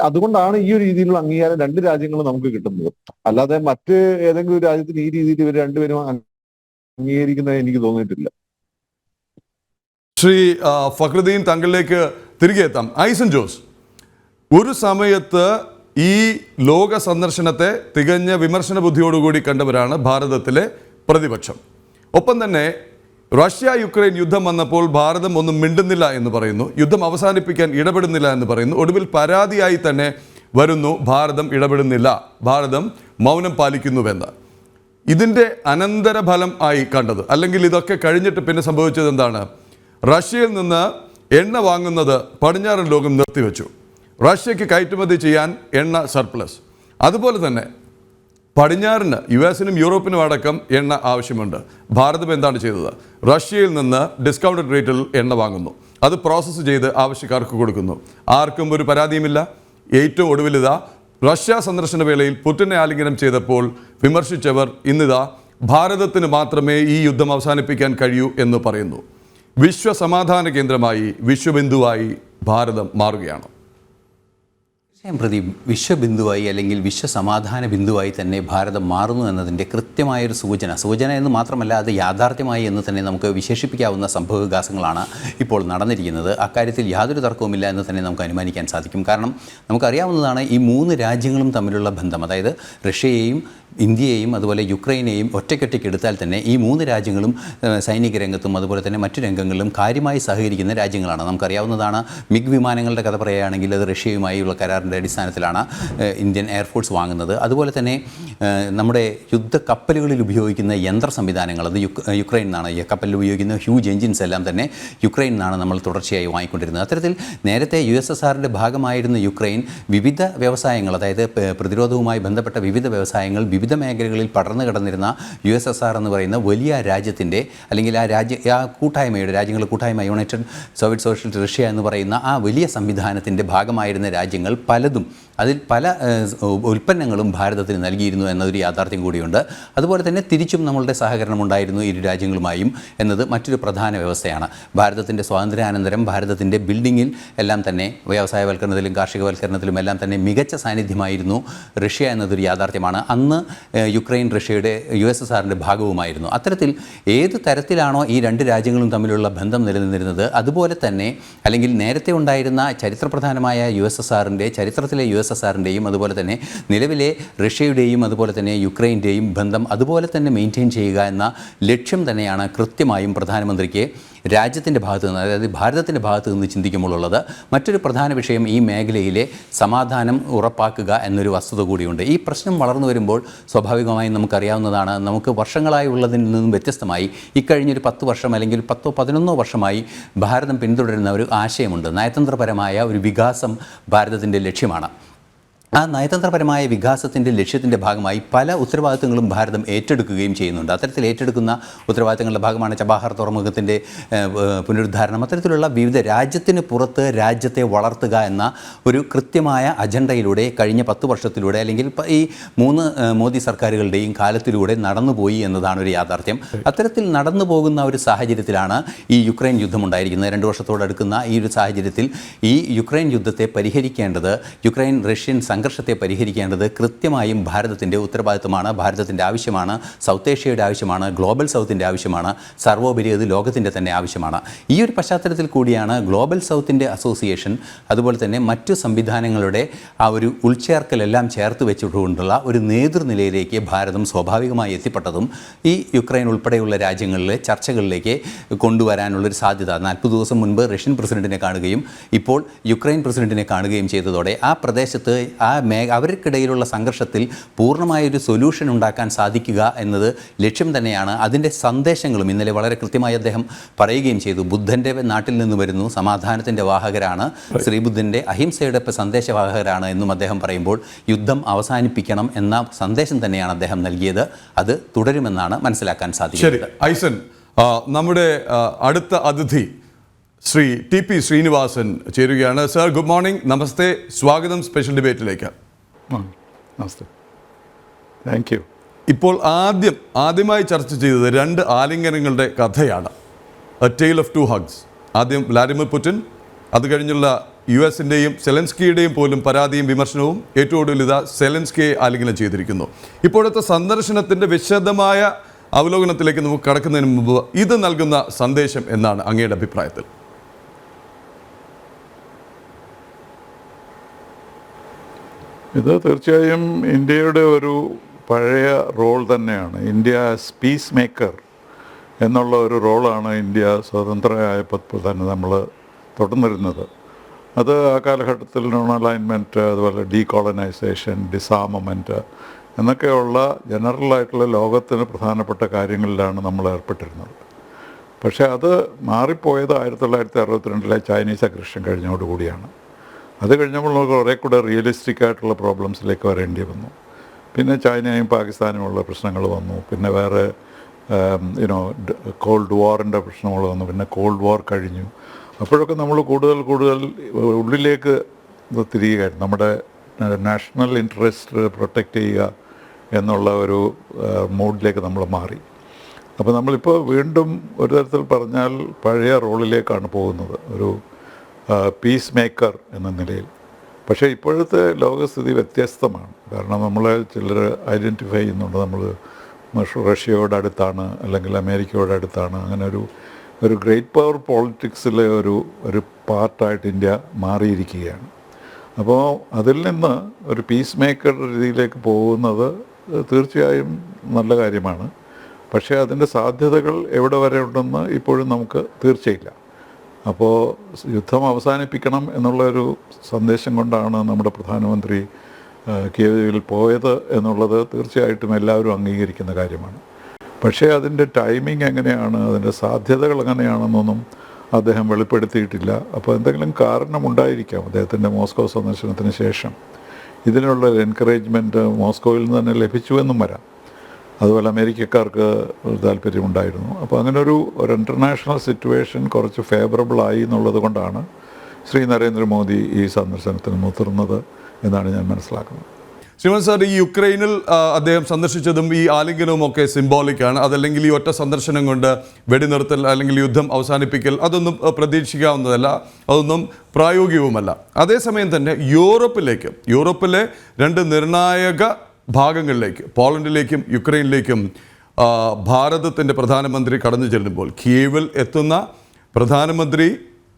അതുകൊണ്ടാണ് ഈ ഒരു രീതിയിലുള്ള അംഗീകാരം 2 രാജ്യങ്ങളും നമുക്ക് കിട്ടുന്നത്. അല്ലാതെ മറ്റ് ഏതെങ്കിലും രാജ്യത്തിന് ഈ രീതിയിൽ ഇവർ രണ്ടുപേരും അംഗീകരിക്കുന്നത് എനിക്ക് തോന്നിയിട്ടില്ല. ശ്രീ ഫക്രുദ്ദീൻ, താങ്കളിലേക്ക് തിരികെ എത്താം. ഐസൻ ജോസ്, ഒരു സമയത്ത് ഈ ലോക സന്ദർശനത്തെ തികഞ്ഞ വിമർശന ബുദ്ധിയോടുകൂടി കണ്ടവരാണ് ഭാരതത്തിലെ പ്രതിപക്ഷം. ഒപ്പം തന്നെ റഷ്യ യുക്രൈൻ യുദ്ധം വന്നപ്പോൾ ഭാരതം ഒന്നും മിണ്ടുന്നില്ല എന്ന് പറയുന്നു, യുദ്ധം അവസാനിപ്പിക്കാൻ ഇടപെടുന്നില്ല എന്ന് പറയുന്നു. ഒടുവിൽ പരാതിയായി തന്നെ വരുന്നു ഭാരതം ഇടപെടുന്നില്ല, ഭാരതം മൗനം പാലിക്കുന്നുവെന്ന്. ഇതിൻ്റെ അനന്തരഫലം ആയി കണ്ടത്, അല്ലെങ്കിൽ ഇതൊക്കെ കഴിഞ്ഞിട്ട് പിന്നെ സംഭവിച്ചത് എന്താണ്? റഷ്യയിൽ നിന്ന് എണ്ണ വാങ്ങുന്നത് പടിഞ്ഞാറൻ ലോകം നിർത്തിവെച്ചു. റഷ്യക്ക് കയറ്റുമതി ചെയ്യാൻ എണ്ണ സർപ്ലസ്. അതുപോലെ തന്നെ പടിഞ്ഞാറിന് US-നും യൂറോപ്പിനും അടക്കം എണ്ണ ആവശ്യമുണ്ട്. ഭാരതം എന്താണ് ചെയ്തത്? റഷ്യയിൽ നിന്ന് ഡിസ്കൗണ്ടഡ് റേറ്റിൽ എണ്ണ വാങ്ങുന്നു, അത് പ്രോസസ്സ് ചെയ്ത് ആവശ്യക്കാർക്ക് കൊടുക്കുന്നു. ആർക്കും ഒരു പരാതിയുമില്ല. ഏറ്റവും ഒടുവിലിതാ റഷ്യ സന്ദർശന വേളയിൽ പുടിനെ ആലിംഗനം ചെയ്തപ്പോൾ വിമർശിച്ചവർ ഇന്നിതാ ഭാരതത്തിന് മാത്രമേ ഈ യുദ്ധം അവസാനിപ്പിക്കാൻ കഴിയൂ എന്ന് പറയുന്നു. വിശ്വ സമാധാന കേന്ദ്രമായി, വിശ്വബിന്ദുവായി ഭാരതം മാറുകയാണ്. പ്രതി വിശ്വബിന്ദുവായി അല്ലെങ്കിൽ വിശ്വസമാധാന ബിന്ദുവായി തന്നെ ഭാരതം മാറുന്നു എന്നതിൻ്റെ കൃത്യമായൊരു സൂചന എന്ന് മാത്രമല്ല അത് യാഥാർത്ഥ്യമായി എന്ന് തന്നെ നമുക്ക് വിശേഷിപ്പിക്കാവുന്ന സംഭവവികാസങ്ങളാണ് ഇപ്പോൾ നടന്നിരിക്കുന്നത്. അക്കാര്യത്തിൽ യാതൊരു തർക്കവുമില്ല എന്ന് തന്നെ നമുക്ക് അനുമാനിക്കാൻ സാധിക്കും. കാരണം നമുക്കറിയാവുന്നതാണ് ഈ മൂന്ന് രാജ്യങ്ങളും തമ്മിലുള്ള ബന്ധം, അതായത് റഷ്യയെയും ഇന്ത്യയെയും അതുപോലെ യുക്രൈനെയും ഒറ്റയ്ക്കൊറ്റയ്ക്ക് എടുത്താൽ തന്നെ ഈ മൂന്ന് രാജ്യങ്ങളും സൈനിക രംഗത്തും അതുപോലെ തന്നെ മറ്റു രംഗങ്ങളിലും കാര്യമായി സഹകരിക്കുന്ന രാജ്യങ്ങളാണ്. നമുക്കറിയാവുന്നതാണ് മിഗ് വിമാനങ്ങളുടെ കഥ പറയുകയാണെങ്കിൽ അത് റഷ്യയുമായുള്ള കരാറിൻ്റെ അടിസ്ഥാനത്തിലാണ് ഇന്ത്യൻ എയർഫോഴ്സ് വാങ്ങുന്നത്. അതുപോലെ തന്നെ നമ്മുടെ യുദ്ധ കപ്പലുകളിൽ ഉപയോഗിക്കുന്ന യന്ത്ര സംവിധാനങ്ങൾ അത് യുക്രൈൻ നിന്നാണ്. ഈ കപ്പലിൽ ഉപയോഗിക്കുന്ന ഹ്യൂജ് എഞ്ചിൻസ് എല്ലാം തന്നെ യുക്രൈൻ നിന്നാണ് നമ്മൾ തുടർച്ചയായി വാങ്ങിക്കൊണ്ടിരുന്നത്. അത്തരത്തിൽ നേരത്തെ USSRൻ്റെ ഭാഗമായിരുന്ന യുക്രൈൻ വിവിധ വ്യവസായങ്ങൾ, അതായത് പ്രതിരോധവുമായി ബന്ധപ്പെട്ട വിവിധ വ്യവസായങ്ങൾ വിവിധ മേഖലകളിൽ പടർന്നു കിടന്നിരുന്ന USSR എന്ന് പറയുന്ന വലിയ രാജ്യത്തിൻ്റെ അല്ലെങ്കിൽ ആ കൂട്ടായ്മയുടെ രാജ്യങ്ങളുടെ കൂട്ടായ്മ യുണൈറ്റഡ് സോവിയറ്റ് സോഷ്യലിസ്റ്റ് റഷ്യ എന്ന് പറയുന്ന ആ വലിയ സംവിധാനത്തിൻ്റെ ഭാഗമായിരുന്ന രാജ്യങ്ങൾ പലതും അതിൽ പല ഉൽപ്പന്നങ്ങളും ഭാരതത്തിന് നൽകിയിരുന്നു എന്നതൊരു യാഥാർത്ഥ്യം കൂടിയുണ്ട്. അതുപോലെ തന്നെ തിരിച്ചും നമ്മളുടെ സഹകരണം ഉണ്ടായിരുന്നു ഇരു രാജ്യങ്ങളുമായും എന്നത് മറ്റൊരു പ്രധാന വ്യവസ്ഥയാണ്. ഭാരതത്തിൻ്റെ സ്വാതന്ത്ര്യാനന്തരം ഭാരതത്തിൻ്റെ ബിൽഡിങ്ങിൽ എല്ലാം തന്നെ വ്യവസായവൽക്കരണത്തിലും കാർഷികവൽക്കരണത്തിലും എല്ലാം തന്നെ മികച്ച സാന്നിധ്യമായിരുന്നു റഷ്യ എന്നതൊരു യാഥാർത്ഥ്യമാണ്. അന്ന് യുക്രൈൻ റഷ്യയുടെ USSRൻ്റെ ഭാഗവുമായിരുന്നു. അത്തരത്തിൽ ഏത് തരത്തിലാണോ ഈ രണ്ട് രാജ്യങ്ങളും തമ്മിലുള്ള ബന്ധം നിലനിന്നിരുന്നത് അതുപോലെ തന്നെ അല്ലെങ്കിൽ നേരത്തെ ഉണ്ടായിരുന്ന ചരിത്രപ്രധാനമായ ചരിത്രത്തിലെ USSRൻ്റെയും അതുപോലെ തന്നെ നിലവിലെ റഷ്യയുടെയും അതുപോലെ തന്നെ യുക്രൈൻ്റെയും ബന്ധം അതുപോലെ തന്നെ മെയിൻറ്റെയിൻ ചെയ്യുക എന്ന ലക്ഷ്യം തന്നെയാണ് കൃത്യമായും പ്രധാനമന്ത്രിക്ക് രാജ്യത്തിൻ്റെ ഭാഗത്ത് നിന്ന്, അതായത് ഭാരതത്തിൻ്റെ ഭാഗത്ത് നിന്ന് ചിന്തിക്കുമ്പോഴുള്ളത്. മറ്റൊരു പ്രധാന വിഷയം ഈ മേഖലയിലെ സമാധാനം ഉറപ്പാക്കുക എന്നൊരു വസ്തുത കൂടിയുണ്ട്. ഈ പ്രശ്നം വളർന്നു വരുമ്പോൾ സ്വാഭാവികമായും നമുക്കറിയാവുന്നതാണ്, നമുക്ക് വർഷങ്ങളായി ഉള്ളതിൽ നിന്നും വ്യത്യസ്തമായി ഇക്കഴിഞ്ഞൊരു 10 വർഷം അല്ലെങ്കിൽ 10-11 വർഷമായി ഭാരതം പിന്തുടരുന്ന ഒരു ആശയമുണ്ട്. നയതന്ത്രപരമായ ഒരു വികാസം ഭാരതത്തിൻ്റെ ലക്ഷ്യമാണ്. ആ നയതന്ത്രപരമായ വികാസത്തിൻ്റെ ലക്ഷ്യത്തിൻ്റെ ഭാഗമായി പല ഉത്തരവാദിത്തങ്ങളും ഭാരതം ഏറ്റെടുക്കുകയും ചെയ്യുന്നുണ്ട്. അത്തരത്തിൽ ഏറ്റെടുക്കുന്ന ഉത്തരവാദിത്തങ്ങളുടെ ഭാഗമാണ് ചബാഹർ തുറമുഖത്തിൻ്റെ പുനരുദ്ധാരണം. അത്തരത്തിലുള്ള വിവിധ രാജ്യത്തിന് പുറത്ത് രാജ്യത്തെ വളർത്തുക എന്ന ഒരു കൃത്യമായ അജണ്ടയിലൂടെ കഴിഞ്ഞ 10 വർഷത്തിലൂടെ അല്ലെങ്കിൽ ഈ 3 മോദി സർക്കാരുകളുടെയും കാലത്തിലൂടെ നടന്നുപോയി എന്നതാണ് ഒരു യാഥാർത്ഥ്യം. അത്തരത്തിൽ നടന്നു പോകുന്ന ഒരു സാഹചര്യത്തിലാണ് ഈ യുക്രൈൻ യുദ്ധമുണ്ടായിരിക്കുന്നത്. 2 വർഷത്തോടടുക്കുന്ന ഈ ഒരു സാഹചര്യത്തിൽ ഈ യുക്രൈൻ യുദ്ധത്തെ പരിഹരിക്കേണ്ടത്, യുക്രൈൻ റഷ്യൻ സംഘർഷത്തെ പരിഹരിക്കേണ്ടത് കൃത്യമായും ഭാരതത്തിൻ്റെ ഉത്തരവാദിത്വമാണ്, ഭാരതത്തിൻ്റെ ആവശ്യമാണ്, സൗത്ത് ഏഷ്യയുടെ ആവശ്യമാണ്, ഗ്ലോബൽ സൗത്തിൻ്റെ ആവശ്യമാണ്, സർവോപരി അത് ലോകത്തിൻ്റെ തന്നെ ആവശ്യമാണ്. ഈ ഒരു പശ്ചാത്തലത്തിൽ കൂടിയാണ് ഗ്ലോബൽ സൗത്തിൻ്റെ അസോസിയേഷൻ അതുപോലെ തന്നെ മറ്റു സംവിധാനങ്ങളുടെ ആ ഒരു ഉൾച്ചേർക്കലെല്ലാം ചേർത്ത് വെച്ചുകൊണ്ടുള്ള ഒരു നേതൃനിലയിലേക്ക് ഭാരതം സ്വാഭാവികമായി എത്തിപ്പെട്ടതും ഈ യുക്രൈൻ ഉൾപ്പെടെയുള്ള രാജ്യങ്ങളിലെ ചർച്ചകളിലേക്ക് കൊണ്ടുവരാനുള്ളൊരു സാധ്യത 40 ദിവസം മുൻപ് റഷ്യൻ പ്രസിഡന്റിനെ കാണുകയും ഇപ്പോൾ യുക്രൈൻ പ്രസിഡന്റിനെ കാണുകയും ചെയ്തതോടെ ആ പ്രദേശത്ത് അവർക്കിടയിലുള്ള സംഘർഷത്തിൽ പൂർണ്ണമായൊരു സൊല്യൂഷൻ ഉണ്ടാക്കാൻ സാധിക്കുക എന്നത് ലക്ഷ്യം തന്നെയാണ്. അതിൻ്റെ സന്ദേശങ്ങളും ഇന്നലെ വളരെ കൃത്യമായി അദ്ദേഹം പറയുകയും ചെയ്തു. ബുദ്ധൻ്റെ നാട്ടിൽ നിന്ന് വരുന്നു, സമാധാനത്തിൻ്റെ വാഹകരാണ്, ശ്രീബുദ്ധൻ്റെ അഹിംസയുടെ സന്ദേശവാഹകരാണ് എന്നും അദ്ദേഹം പറയുമ്പോൾ യുദ്ധം അവസാനിപ്പിക്കണം എന്ന സന്ദേശം തന്നെയാണ് അദ്ദേഹം നൽകിയത്. അത് തുടരുമെന്നാണ് മനസ്സിലാക്കാൻ സാധിക്കുന്നത്. ഐസൻ, നമ്മുടെ അടുത്ത അതിഥി ശ്രീ TP ശ്രീനിവാസൻ ചേരുകയാണ്. സർ, ഗുഡ് മോർണിംഗ്, നമസ്തേ, സ്വാഗതം സ്പെഷ്യൽ ഡിബേറ്റിലേക്ക്. നമസ്തേ, താങ്ക് യു. ഇപ്പോൾ ആദ്യമായി ചർച്ച ചെയ്തത് 2 ആലിംഗനങ്ങളുടെ കഥയാണ്, എ ടെയിൽ ഓഫ് 2 ഹഗ്സ്. ആദ്യം വ്ളാഡിമിർ പുടിൻ, അത് കഴിഞ്ഞുള്ള US-ൻ്റെയും സെലൻസ്കിയുടെയും പോലും പരാതിയും വിമർശനവും. ഏറ്റവും ഒടുവിൽ ഇതാ സെലൻസ്കിയെ ആലിംഗനം ചെയ്തിരിക്കുന്നു. ഇപ്പോഴത്തെ സന്ദർശനത്തിൻ്റെ വിശദമായ അവലോകനത്തിലേക്ക് നമുക്ക് കടക്കുന്നതിന് മുമ്പ് ഇത് നൽകുന്ന സന്ദേശം എന്നാണ് അങ്ങയുടെ അഭിപ്രായത്തിൽ? ഇത് തീർച്ചയായും ഇന്ത്യയുടെ ഒരു പഴയ റോൾ തന്നെയാണ്. ഇന്ത്യ ആസ് പീസ് മേക്കർ എന്നുള്ള ഒരു റോളാണ് ഇന്ത്യ സ്വതന്ത്രമായപ്പോൾ തന്നെ നമ്മൾ തുടർന്നിരുന്നത്. അത് ആ കാലഘട്ടത്തിൽ നോൺ അലൈൻമെൻറ്റ്, അതുപോലെ ഡീകോളനൈസേഷൻ, ഡിസാർമമെൻറ്റ് എന്നൊക്കെയുള്ള ജനറലായിട്ടുള്ള ലോകത്തിന് പ്രധാനപ്പെട്ട കാര്യങ്ങളിലാണ് നമ്മൾ ഏർപ്പെട്ടിരുന്നത്. പക്ഷേ അത് മാറിപ്പോയത് 1962 ചൈനീസ് അഗ്രഷൻ കഴിഞ്ഞോടുകൂടിയാണ്. അത് കഴിഞ്ഞപ്പോൾ നമുക്ക് കുറേ കൂടെ റിയലിസ്റ്റിക് ആയിട്ടുള്ള പ്രോബ്ലംസിലേക്ക് വരേണ്ടി വന്നു. പിന്നെ ചൈനയും പാകിസ്ഥാനുമുള്ള പ്രശ്നങ്ങൾ വന്നു, പിന്നെ വേറെ കോൾഡ് വാറിൻ്റെ പ്രശ്നങ്ങൾ വന്നു, പിന്നെ കോൾഡ് വാർ കഴിഞ്ഞു. അപ്പോഴൊക്കെ നമ്മൾ കൂടുതൽ ഉള്ളിലേക്ക് തിരിയുകയായിരുന്നു. നമ്മുടെ നാഷണൽ ഇൻട്രസ്റ്റ് പ്രൊട്ടക്റ്റ് ചെയ്യുക എന്നുള്ള ഒരു മൂഡിലേക്ക് നമ്മൾ മാറി. അപ്പോൾ നമ്മളിപ്പോൾ വീണ്ടും ഒരു തരത്തിൽ പറഞ്ഞാൽ പഴയ റോളിലേക്കാണ് പോകുന്നത്, ഒരു പീസ് മേക്കർ എന്ന നിലയിൽ. പക്ഷേ ഇപ്പോഴത്തെ ലോകസ്ഥിതി വ്യത്യസ്തമാണ്. കാരണം നമ്മളെ ചിലർ ഐഡൻറ്റിഫൈ ചെയ്യുന്നുണ്ട്, നമ്മൾ റഷ്യയോടടുത്താണ് അല്ലെങ്കിൽ അമേരിക്കയോടടുത്താണ്. അങ്ങനെ ഒരു ഗ്രേറ്റ് പവർ പോളിറ്റിക്സിലെ ഒരു പാർട്ടായിട്ട് ഇന്ത്യ മാറിയിരിക്കുകയാണ്. അപ്പോൾ അതിൽ നിന്ന് ഒരു പീസ് മേക്കർ രീതിയിലേക്ക് പോകുന്നത് തീർച്ചയായും നല്ല കാര്യമാണ്. പക്ഷേ അതിൻ്റെ സാധ്യതകൾ എവിടെ വരെ ഉണ്ടെന്ന് ഇപ്പോഴും നമുക്ക് തീർച്ചയില്ല. അപ്പോൾ യുദ്ധം അവസാനിപ്പിക്കണം എന്നുള്ളൊരു സന്ദേശം കൊണ്ടാണ് നമ്മുടെ പ്രധാനമന്ത്രി കീവിൽ പോയത് എന്നുള്ളത് തീർച്ചയായിട്ടും എല്ലാവരും അംഗീകരിക്കുന്ന കാര്യമാണ്. പക്ഷേ അതിൻ്റെ ടൈമിംഗ് എങ്ങനെയാണ്, അതിൻ്റെ സാധ്യതകൾ എങ്ങനെയാണെന്നൊന്നും അദ്ദേഹം വെളിപ്പെടുത്തിയിട്ടില്ല. അപ്പോൾ എന്തെങ്കിലും കാരണമുണ്ടായിരിക്കാം അദ്ദേഹത്തിൻ്റെ മോസ്കോ സന്ദർശനത്തിന് ശേഷം. ഇതിനുള്ള എൻകറേജ്മെൻറ്റ് മോസ്കോയിൽ നിന്ന് തന്നെ ലഭിച്ചുവെന്നും വരാം. അതുപോലെ അമേരിക്കക്കാർക്ക് താല്പര്യമുണ്ടായിരുന്നു. അപ്പോൾ അങ്ങനെ ഒരു ഇൻ്റർനാഷണൽ സിറ്റുവേഷൻ കുറച്ച് ഫേവറബിളായി എന്നുള്ളത് കൊണ്ടാണ് ശ്രീ നരേന്ദ്രമോദി ഈ സന്ദർശനത്തിന് മുതിർന്നത് എന്നാണ് ഞാൻ മനസ്സിലാക്കുന്നത്. ശ്രീമൻ സാർ, ഈ യുക്രൈനിൽ അദ്ദേഹം സന്ദർശിച്ചതും ഈ ആലിംഗനവും ഒക്കെ സിംബോളിക്കാണ്. അതല്ലെങ്കിൽ ഈ ഒറ്റ സന്ദർശനം കൊണ്ട് വെടിനിർത്തൽ അല്ലെങ്കിൽ യുദ്ധം അവസാനിപ്പിക്കൽ അതൊന്നും പ്രതീക്ഷിക്കാവുന്നതല്ല, അതൊന്നും പ്രായോഗികവുമല്ല. അതേസമയം തന്നെ യൂറോപ്പിലെ രണ്ട് നിർണായക ഭാഗങ്ങളിലേക്ക്, പോളണ്ടിലേക്കും യുക്രൈനിലേക്കും ഭാരതത്തിൻ്റെ പ്രധാനമന്ത്രി കടന്നു ചെല്ലുമ്പോൾ കീവിൽ എത്തുന്ന പ്രധാനമന്ത്രി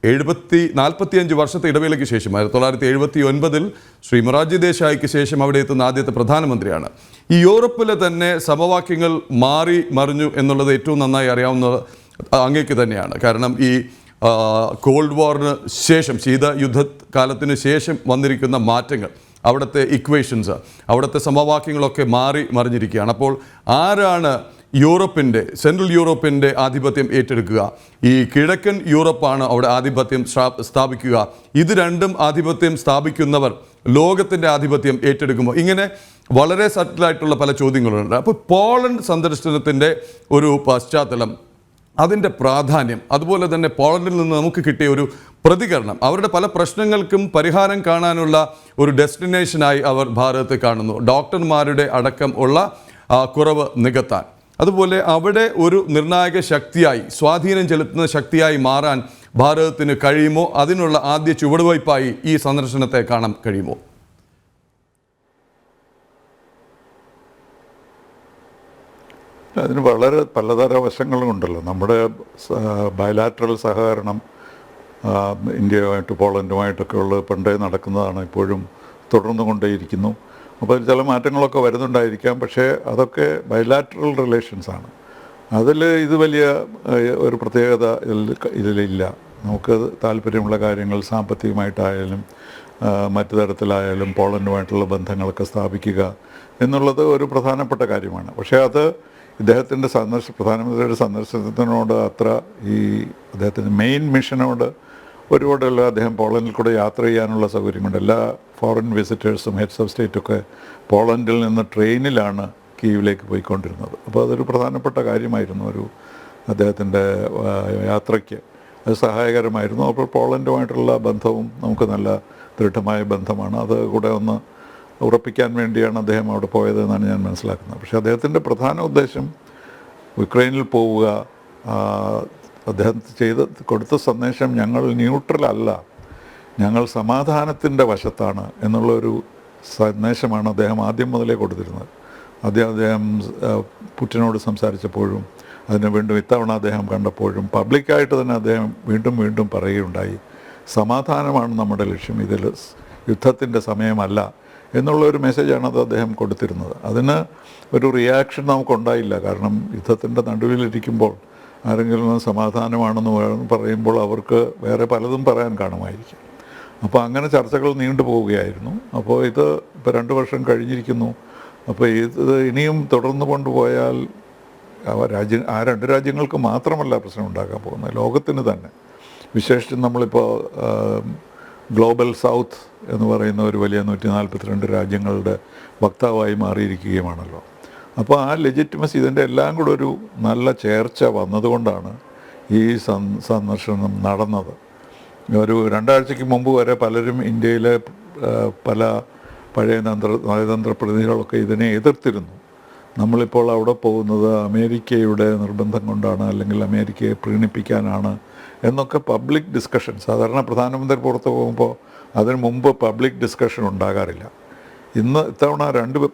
45 വർഷത്തെ ഇടവേളയ്ക്ക് ശേഷം 1979 ശ്രീ മൊറാർജി ദേശായിക്ക് ശേഷം അവിടെ എത്തുന്ന ആദ്യത്തെ പ്രധാനമന്ത്രിയാണ്. ഈ യൂറോപ്പിലെ തന്നെ സമവാക്യങ്ങൾ മാറി മറിഞ്ഞു എന്നുള്ളത് ഏറ്റവും നന്നായി അറിയാവുന്ന അങ്ങേക്ക് തന്നെയാണ്. കാരണം ഈ കോൾഡ് വാറിന് ശേഷം, ശീതയുദ്ധകാലത്തിന് ശേഷം വന്നിരിക്കുന്ന മാറ്റങ്ങൾ, അവിടുത്തെ ഇക്വേഷൻസ്, അവിടുത്തെ സമവാക്യങ്ങളൊക്കെ മാറി മറിഞ്ഞിരിക്കുകയാണ്. അപ്പോൾ ആരാണ് സെൻട്രൽ യൂറോപ്പിൻ്റെ ആധിപത്യം ഏറ്റെടുക്കുക? ഈ കിഴക്കൻ യൂറോപ്പാണ് അവിടെ ആധിപത്യം സ്ഥാപിക്കുക. ഇത് രണ്ടും ആധിപത്യം സ്ഥാപിക്കുന്നവർ ലോകത്തിൻ്റെ ആധിപത്യം ഏറ്റെടുക്കുമ്പോൾ ഇങ്ങനെ വളരെ സട്ടിലായിട്ടുള്ള പല ചോദ്യങ്ങളുണ്ട്. അപ്പോൾ പോളണ്ട് സന്ദർശനത്തിൻ്റെ ഒരു പശ്ചാത്തലം, അതിൻ്റെ പ്രാധാന്യം, അതുപോലെ തന്നെ പോളണ്ടിൽ നിന്ന് നമുക്ക് കിട്ടിയ ഒരു പ്രതികരണം, അവരുടെ പല പ്രശ്നങ്ങൾക്കും പരിഹാരം കാണാനുള്ള ഒരു ഡെസ്റ്റിനേഷനായി അവർ ഭാരതത്തെ കാണുന്നു. ഡോക്ടർമാരുടെ അടക്കം ഉള്ള കുറവ് നികത്താൻ, അതുപോലെ അവിടെ ഒരു നിർണായക ശക്തിയായി, സ്വാധീനം ചെലുത്തുന്ന ശക്തിയായി മാറാൻ ഭാരതത്തിന് കഴിയുമോ? അതിനുള്ള ആദ്യ ചുവടുവയ്പായി ഈ സന്ദർശനത്തെ കാണാൻ കഴിയുമോ? അതിന് വളരെ പലതര വശങ്ങളുണ്ടല്ലോ. നമ്മുടെ ബയലാറ്ററൽ സഹകരണം ഇന്ത്യയുമായിട്ട് പോളണ്ടുമായിട്ടൊക്കെ ഉള്ളത് പണ്ടേ നടക്കുന്നതാണ്, ഇപ്പോഴും തുടർന്നു കൊണ്ടേയിരിക്കുന്നു. അപ്പോൾ ചില മാറ്റങ്ങളൊക്കെ വരുന്നുണ്ടായിരിക്കാം, പക്ഷേ അതൊക്കെ ബയലാറ്ററൽ റിലേഷൻസാണ്. അതിൽ ഇത് വലിയ ഒരു പ്രത്യേകത ഇതിലില്ല. നമുക്ക് താല്പര്യമുള്ള കാര്യങ്ങൾ സാമ്പത്തികമായിട്ടായാലും മറ്റു തരത്തിലായാലും പോളണ്ടുമായിട്ടുള്ള ബന്ധങ്ങളൊക്കെ സ്ഥാപിക്കുക എന്നുള്ളത് ഒരു പ്രധാനപ്പെട്ട കാര്യമാണ്. പക്ഷേ അത് ഇദ്ദേഹത്തിൻ്റെ പ്രധാനമന്ത്രിയുടെ സന്ദർശനത്തിനോട് അത്ര, ഈ അദ്ദേഹത്തിൻ്റെ മെയിൻ മിഷനോട് ഒരുപാടുള്ള, അദ്ദേഹം പോളണ്ടിൽ കൂടെ യാത്ര ചെയ്യാനുള്ള സൗകര്യമുണ്ട്. എല്ലാ ഫോറിൻ വിസിറ്റേഴ്സും ഹെഡ്സ് ഓഫ് സ്റ്റേറ്റൊക്കെ പോളണ്ടിൽ നിന്ന് ട്രെയിനിലാണ് കീവിലേക്ക് പോയിക്കൊണ്ടിരുന്നത്. അപ്പോൾ അതൊരു പ്രധാനപ്പെട്ട കാര്യമായിരുന്നു അദ്ദേഹത്തിൻ്റെ യാത്രയ്ക്ക്. അത് സഹായകരമായിരുന്നു. അപ്പോൾ പോളണ്ടുമായിട്ടുള്ള ബന്ധവും നമുക്ക് നല്ല ദൃഢമായ ബന്ധമാണ്. അത് കൂടെ ഒന്ന് ഉറപ്പിക്കാൻ വേണ്ടിയാണ് അദ്ദേഹം അവിടെ പോയതെന്നാണ് ഞാൻ മനസ്സിലാക്കുന്നത്. പക്ഷേ അദ്ദേഹത്തിൻ്റെ പ്രധാന ഉദ്ദേശം യുക്രൈനിൽ പോവുക, അദ്ദേഹം കൊടുത്ത സന്ദേശം ഞങ്ങൾ ന്യൂട്രൽ അല്ല, ഞങ്ങൾ സമാധാനത്തിൻ്റെ വശത്താണ് എന്നുള്ളൊരു സന്ദേശമാണ് അദ്ദേഹം ആദ്യം മുതലേ കൊടുത്തിരുന്നത്. അദ്ദേഹം പുടിനോട് സംസാരിച്ചപ്പോഴും അതിന് വീണ്ടും ഇത്തവണ അദ്ദേഹം കണ്ടപ്പോഴും പബ്ലിക്കായിട്ട് തന്നെ അദ്ദേഹം വീണ്ടും പറയുകയുണ്ടായി, സമാധാനമാണ് നമ്മുടെ ലക്ഷ്യം, ഇതിൽ യുദ്ധത്തിൻ്റെ സമയമല്ല എന്നുള്ളൊരു മെസ്സേജാണ് അത് അദ്ദേഹം കൊടുത്തിരുന്നത്. അതിന് ഒരു റിയാക്ഷൻ നമുക്കുണ്ടായില്ല. കാരണം യുദ്ധത്തിൻ്റെ നടുവിലിരിക്കുമ്പോൾ ആരെങ്കിലും സമാധാനമാണെന്ന് പറയുമ്പോൾ അവർക്ക് വേറെ പലതും പറയാൻ കാണുമായിരിക്കും. അപ്പോൾ അങ്ങനെ ചർച്ചകൾ നീണ്ടു പോവുകയായിരുന്നു. അപ്പോൾ ഇത് ഇപ്പോൾ 2 വർഷം കഴിഞ്ഞിരിക്കുന്നു. അപ്പോൾ ഇത് ഇനിയും തുടർന്ന് കൊണ്ടുപോയാൽ ആ 2 രാജ്യങ്ങൾക്ക് മാത്രമല്ല പ്രശ്നം ഉണ്ടാക്കാൻ പോകുന്നത്, ലോകത്തിന് തന്നെ. വിശേഷിച്ചും നമ്മളിപ്പോൾ ഗ്ലോബൽ സൗത്ത് എന്ന് പറയുന്ന ഒരു വലിയ 142 രാജ്യങ്ങളുടെ വക്താവായി മാറിയിരിക്കുകയുമാണല്ലോ. അപ്പോൾ ആ ലെജിറ്റിമസി, ഇതിൻ്റെ എല്ലാം കൂടെ ഒരു നല്ല ചേർച്ച വന്നതുകൊണ്ടാണ് ഈ സന്ദർശനം നടന്നത്. ഒരു 2 ആഴ്ചയ്ക്ക് മുമ്പ് വരെ പലരും ഇന്ത്യയിലെ പല പഴയ നയതന്ത്ര പ്രതിനിധികളൊക്കെ ഇതിനെ എതിർത്തിരുന്നു. നമ്മളിപ്പോൾ അവിടെ പോകുന്നത് അമേരിക്കയുടെ നിർബന്ധം കൊണ്ടാണ്, അല്ലെങ്കിൽ അമേരിക്കയെ പ്രീണിപ്പിക്കാനാണ് എന്നൊക്കെ പബ്ലിക് ഡിസ്കഷൻ. സാധാരണ പ്രധാനമന്ത്രി പുറത്ത് പോകുമ്പോൾ അതിന് മുമ്പ് പബ്ലിക് ഡിസ്കഷൻ ഉണ്ടാകാറില്ല. ഇത്തവണ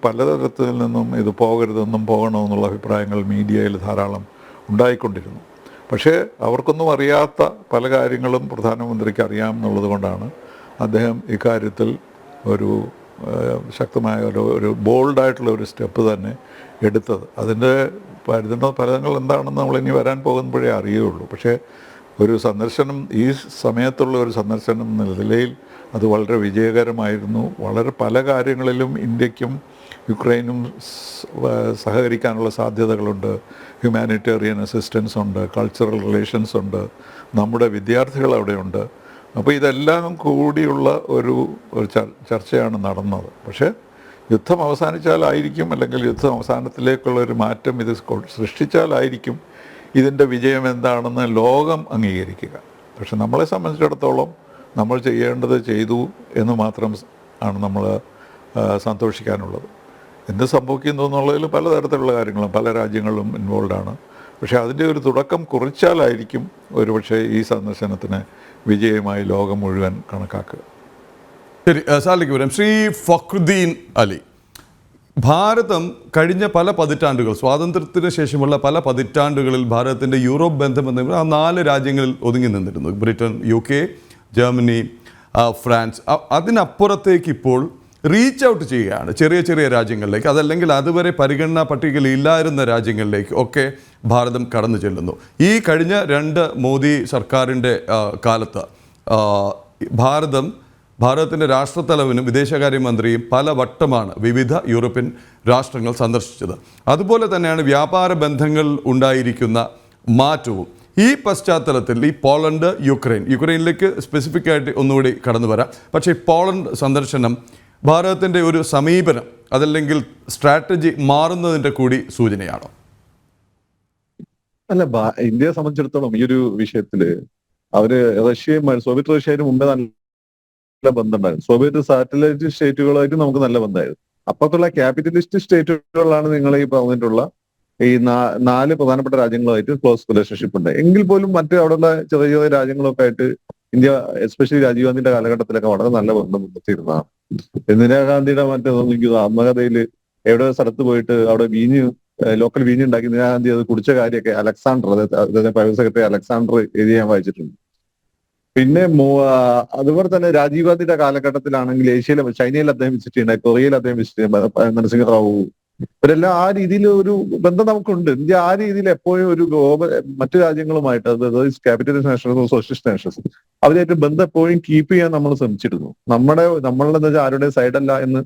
പലതരത്തിൽ നിന്നും ഇത് പോകരുതെന്നും പോകണമെന്നുള്ള അഭിപ്രായങ്ങൾ മീഡിയയിൽ ധാരാളം ഉണ്ടായിക്കൊണ്ടിരുന്നു. പക്ഷേ അവർക്കൊന്നും അറിയാത്ത പല കാര്യങ്ങളും പ്രധാനമന്ത്രിക്ക് അറിയാമെന്നുള്ളത് കൊണ്ടാണ് അദ്ദേഹം ഇക്കാര്യത്തിൽ ഒരു ശക്തമായ ഒരു ബോൾഡായിട്ടുള്ള ഒരു സ്റ്റെപ്പ് തന്നെ എടുത്തത്. അതിൻ്റെ ഫലങ്ങൾ എന്താണെന്ന് നമ്മളിനി വരാൻ പോകുമ്പോഴേ അറിയുകയുള്ളൂ. പക്ഷേ ഒരു സന്ദർശനം, ഈ സമയത്തുള്ള ഒരു സന്ദർശനം എന്ന നിലയിൽ അത് വളരെ വിജയകരമായിരുന്നു. വളരെ പല കാര്യങ്ങളിലും ഇന്ത്യക്കും യുക്രൈനും സഹകരിക്കാനുള്ള സാധ്യതകളുണ്ട്. ഹ്യൂമാനിറ്റേറിയൻ അസിസ്റ്റൻസ് ഉണ്ട്, കൾച്ചറൽ റിലേഷൻസ് ഉണ്ട്, നമ്മുടെ വിദ്യാർത്ഥികൾ അവിടെയുണ്ട്. അപ്പോൾ ഇതെല്ലാം കൂടിയുള്ള ഒരു ചർച്ചയാണ് നടന്നത്. പക്ഷേ യുദ്ധം അവസാനിച്ചാലായിരിക്കും, അല്ലെങ്കിൽ യുദ്ധം അവസാനത്തിലേക്കുള്ള ഒരു മാറ്റം ഇത് സൃഷ്ടിച്ചാലായിരിക്കും ഇതിൻ്റെ വിജയം എന്താണെന്ന് ലോകം അംഗീകരിക്കുക. പക്ഷെ നമ്മളെ സംബന്ധിച്ചിടത്തോളം നമ്മൾ ചെയ്യേണ്ടത് ചെയ്തു എന്ന് മാത്രം ആണ് നമ്മൾ സന്തോഷിക്കാനുള്ളത്. എന്ത് സംഭവിക്കുന്നു എന്നുള്ളതിൽ പലതരത്തിലുള്ള കാര്യങ്ങളും പല രാജ്യങ്ങളും ഇൻവോൾവാണ്. പക്ഷേ അതിൻ്റെ ഒരു തുടക്കം കുറിച്ചാലായിരിക്കും ഒരുപക്ഷെ ഈ സന്ദർശനത്തിന് വിജയമായി ലോകം മുഴുവൻ കണക്കാക്കുക. ശരി, സാറിലേക്ക് വരാം. ശ്രീ ഫഖ്റുദ്ദീൻ അലി, ഭാരതം കഴിഞ്ഞ പല പതിറ്റാണ്ടുകൾ, സ്വാതന്ത്ര്യത്തിന് ശേഷമുള്ള പല പതിറ്റാണ്ടുകളിൽ ഭാരതത്തിൻ്റെ യൂറോപ്പ് ബന്ധം എന്ന് ആ 4 രാജ്യങ്ങളിൽ ഒതുങ്ങി നിന്നിരുന്നു. Britain, UK, Germany, France. അതിനപ്പുറത്തേക്ക് ഇപ്പോൾ റീച്ച് ഔട്ട് ചെയ്യുകയാണ് ചെറിയ ചെറിയ രാജ്യങ്ങളിലേക്ക്, അതല്ലെങ്കിൽ അതുവരെ പരിഗണനാ പട്ടികയിൽ ഇല്ലായിരുന്ന രാജ്യങ്ങളിലേക്ക് ഒക്കെ ഭാരതം കടന്നു ചെല്ലുന്നു. ഈ കഴിഞ്ഞ 2 മോദി സർക്കാരിൻ്റെ കാലത്ത് ഭാരതത്തിൻ്റെ രാഷ്ട്രത്തലവനും വിദേശകാര്യമന്ത്രിയും പല വട്ടമാണ് വിവിധ യൂറോപ്യൻ രാഷ്ട്രങ്ങൾ സന്ദർശിച്ചത്. അതുപോലെ തന്നെയാണ് വ്യാപാര ബന്ധങ്ങൾ ഉണ്ടായിരിക്കുന്ന മാറ്റവും. ഈ പശ്ചാത്തലത്തിൽ ഈ പോളണ്ട്, യുക്രൈനിലേക്ക് സ്പെസിഫിക് ആയിട്ട് ഒന്നുകൂടി കടന്നു വരാം. പക്ഷേ ഈ പോളണ്ട് സന്ദർശനം ഭാരതത്തിൻ്റെ ഒരു സമീപനം, അതല്ലെങ്കിൽ സ്ട്രാറ്റജി മാറുന്നതിൻ്റെ കൂടി സൂചനയാണോ? അല്ല, ഇന്ത്യയെ സംബന്ധിച്ചിടത്തോളം ഈ ഒരു വിഷയത്തില് അവര് സോവിയറ്റ് റഷ്യയും മുമ്പേ നല്ല ബന്ധമുണ്ടായിരുന്നു. സോവിയറ്റ് സാറ്റലൈറ്റ് സ്റ്റേറ്റുകളായിട്ട് നമുക്ക് നല്ല ബന്ധമായിരുന്നു. അപ്പുറത്തുള്ള ക്യാപിറ്റലിസ്റ്റ് സ്റ്റേറ്റുകളാണ് നിങ്ങൾ ഈ പറഞ്ഞിട്ടുള്ള ഈ 4 പ്രധാനപ്പെട്ട രാജ്യങ്ങളുമായിട്ട് ക്ലോസ് റിലേഷൻഷിപ്പ് ഉണ്ട്. എങ്കിൽ പോലും മറ്റ് അവിടെയുള്ള ചെറിയ ചെറിയ രാജ്യങ്ങളൊക്കെ ആയിട്ട് ഇന്ത്യ, എസ്പെഷ്യലി രാജീവ് ഗാന്ധിയുടെ കാലഘട്ടത്തിലൊക്കെ വളരെ നല്ല ബന്ധം പുലർത്തിയിരുന്നതാണ്. ഇന്ദിരാഗാന്ധിയുടെ ആത്മകഥയിൽ എവിടെ സ്ഥലത്ത് പോയിട്ട് അവിടെ ലോക്കൽ വീഞ്ഞ് ഉണ്ടാക്കി ഇന്ദിരാഗാന്ധി അത് കുടിച്ച കാര്യമൊക്കെ അലക്സാണ്ടർ, അതായത് പ്രൈവറ്റ് സെക്രട്ടറി അലക്സാണ്ടർ എഴുതി ഞാൻ വായിച്ചിട്ടുണ്ട്. പിന്നെ അതുപോലെ തന്നെ രാജീവ് ഗാന്ധിയുടെ കാലഘട്ടത്തിലാണെങ്കിൽ ചൈനയിൽ അദ്ദേഹം വിസിറ്റ് ചെയ്യുന്നുണ്ടായി, കൊറിയയിൽ അദ്ദേഹം വിസിറ്റ് ചെയ്യുന്നുണ്ടായി, നരസിംഹ റാവു, ഇവരെല്ലാം ആ രീതിയിൽ ഒരു ബന്ധം നമുക്കുണ്ട്. ഇന്ത്യ ആ രീതിയിൽ എപ്പോഴും ഒരു മറ്റു രാജ്യങ്ങളുമായിട്ട്, അതായത് ക്യാപിറ്റലിസ്റ്റ് നാഷണൽസ്, സോഷ്യലിസ്റ്റ് നാഷണൽസ്, അവരായിട്ട് ബന്ധം എപ്പോഴും കീപ്പ് ചെയ്യാൻ നമ്മൾ ശ്രമിച്ചിരുന്നു. നമ്മളുടെ വെച്ചാൽ ആരുടെ സൈഡല്ല എന്ന്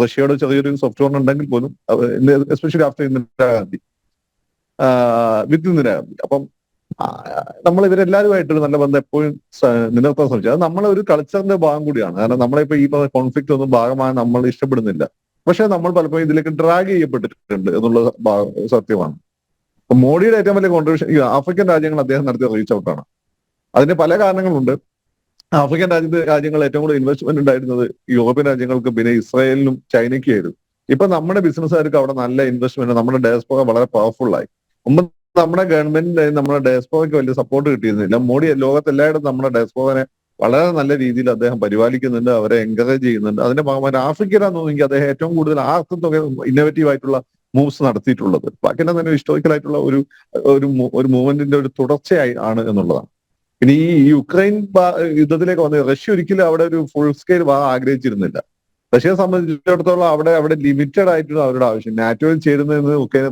റഷ്യയോട് ചെറിയൊരു സോഫ്റ്റ് കോർണർ ഉണ്ടെങ്കിൽ പോലും, എസ്പെഷ്യലി ആഫ്റ്റർ ഇന്ദിരാഗാന്ധി, വിത്ത് ഇന്ദിരാഗാന്ധി. അപ്പം നമ്മൾ ഇവരെല്ലാവരുമായിട്ടൊരു നല്ല ബന്ധം എപ്പോഴും നിലനിർത്താൻ ശ്രമിച്ചു. അത് നമ്മളെ ഒരു കൾച്ചറിന്റെ ഭാഗം കൂടിയാണ്. കാരണം നമ്മളിപ്പോ ഈ കോൺഫ്ലിക്റ്റ് ഒന്നും ഭാഗമായി നമ്മൾ ഇഷ്ടപ്പെടുന്നില്ല. പക്ഷെ നമ്മൾ പലപ്പോഴും ഇതിലേക്ക് ഡ്രാഗ് ചെയ്യപ്പെട്ടിട്ടുണ്ട് എന്നുള്ള സത്യമാണ്. മോഡിയുടെ ഏറ്റവും വലിയ കോൺട്രിബ്യൂഷൻ ഈ ആഫ്രിക്കൻ രാജ്യങ്ങൾ അദ്ദേഹം നടത്തിയ റീച്ച് ഔട്ടാണ്. അതിന് പല കാരണങ്ങളുണ്ട്. ആഫ്രിക്കൻ രാജ്യങ്ങൾ ഏറ്റവും കൂടുതൽ ഇൻവെസ്റ്റ്മെന്റ് ഉണ്ടായിരുന്നത് യൂറോപ്യൻ രാജ്യങ്ങൾക്ക്, പിന്നെ ഇസ്രായേലിനും ചൈനയ്ക്കും ആയിരുന്നു. ഇപ്പൊ നമ്മുടെ ബിസിനസ്സുകാർക്ക് അവിടെ നല്ല ഇൻവെസ്റ്റ്മെന്റ്, നമ്മുടെ ഡയസ്പോറ വളരെ പവർഫുൾ ആയി. മുമ്പ് നമ്മുടെ ഗവൺമെന്റിന് നമ്മുടെ ഡയസ്പോറയ്ക്ക് വലിയ സപ്പോർട്ട് കിട്ടിയിരുന്നില്ല. മോഡി ലോകത്തെല്ലായിടത്തും നമ്മുടെ ഡയസ്പോറനെ വളരെ നല്ല രീതിയിൽ അദ്ദേഹം പരിപാലിക്കുന്നുണ്ട്, അവരെ എൻകറേജ് ചെയ്യുന്നുണ്ട്. അതിന്റെ ഭാഗമായിട്ട് ആഫ്രിക്കയിലാന്ന് തോന്നുമെങ്കിൽ അദ്ദേഹം ഏറ്റവും കൂടുതൽ ആ അർത്ഥത്തൊക്കെ ഇന്നോവേറ്റീവ് ആയിട്ടുള്ള മൂവ്സ് നടത്തിയിട്ടുള്ളത്. ബാക്കിയെല്ലാം തന്നെ ഹിസ്റ്റോറിക്കൽ ആയിട്ടുള്ള ഒരു മൂവ്മെന്റിന്റെ ഒരു തുടർച്ചയായി ആണ് എന്നുള്ളതാണ്. പിന്നെ ഈ യുക്രൈൻ യുദ്ധത്തിലേക്ക് വന്നത് റഷ്യ ഒരിക്കലും അവിടെ ഒരു ഫുൾ സ്കെയിൽ ആഗ്രഹിച്ചിരുന്നില്ല. റഷ്യയെ സംബന്ധിച്ചിടത്തോളം അവിടെ ലിമിറ്റഡ് ആയിട്ടുള്ള അവരുടെ ആവശ്യം, നാറ്റോയിൽ ചേരുന്നതെന്ന് ഉക്രൈനെ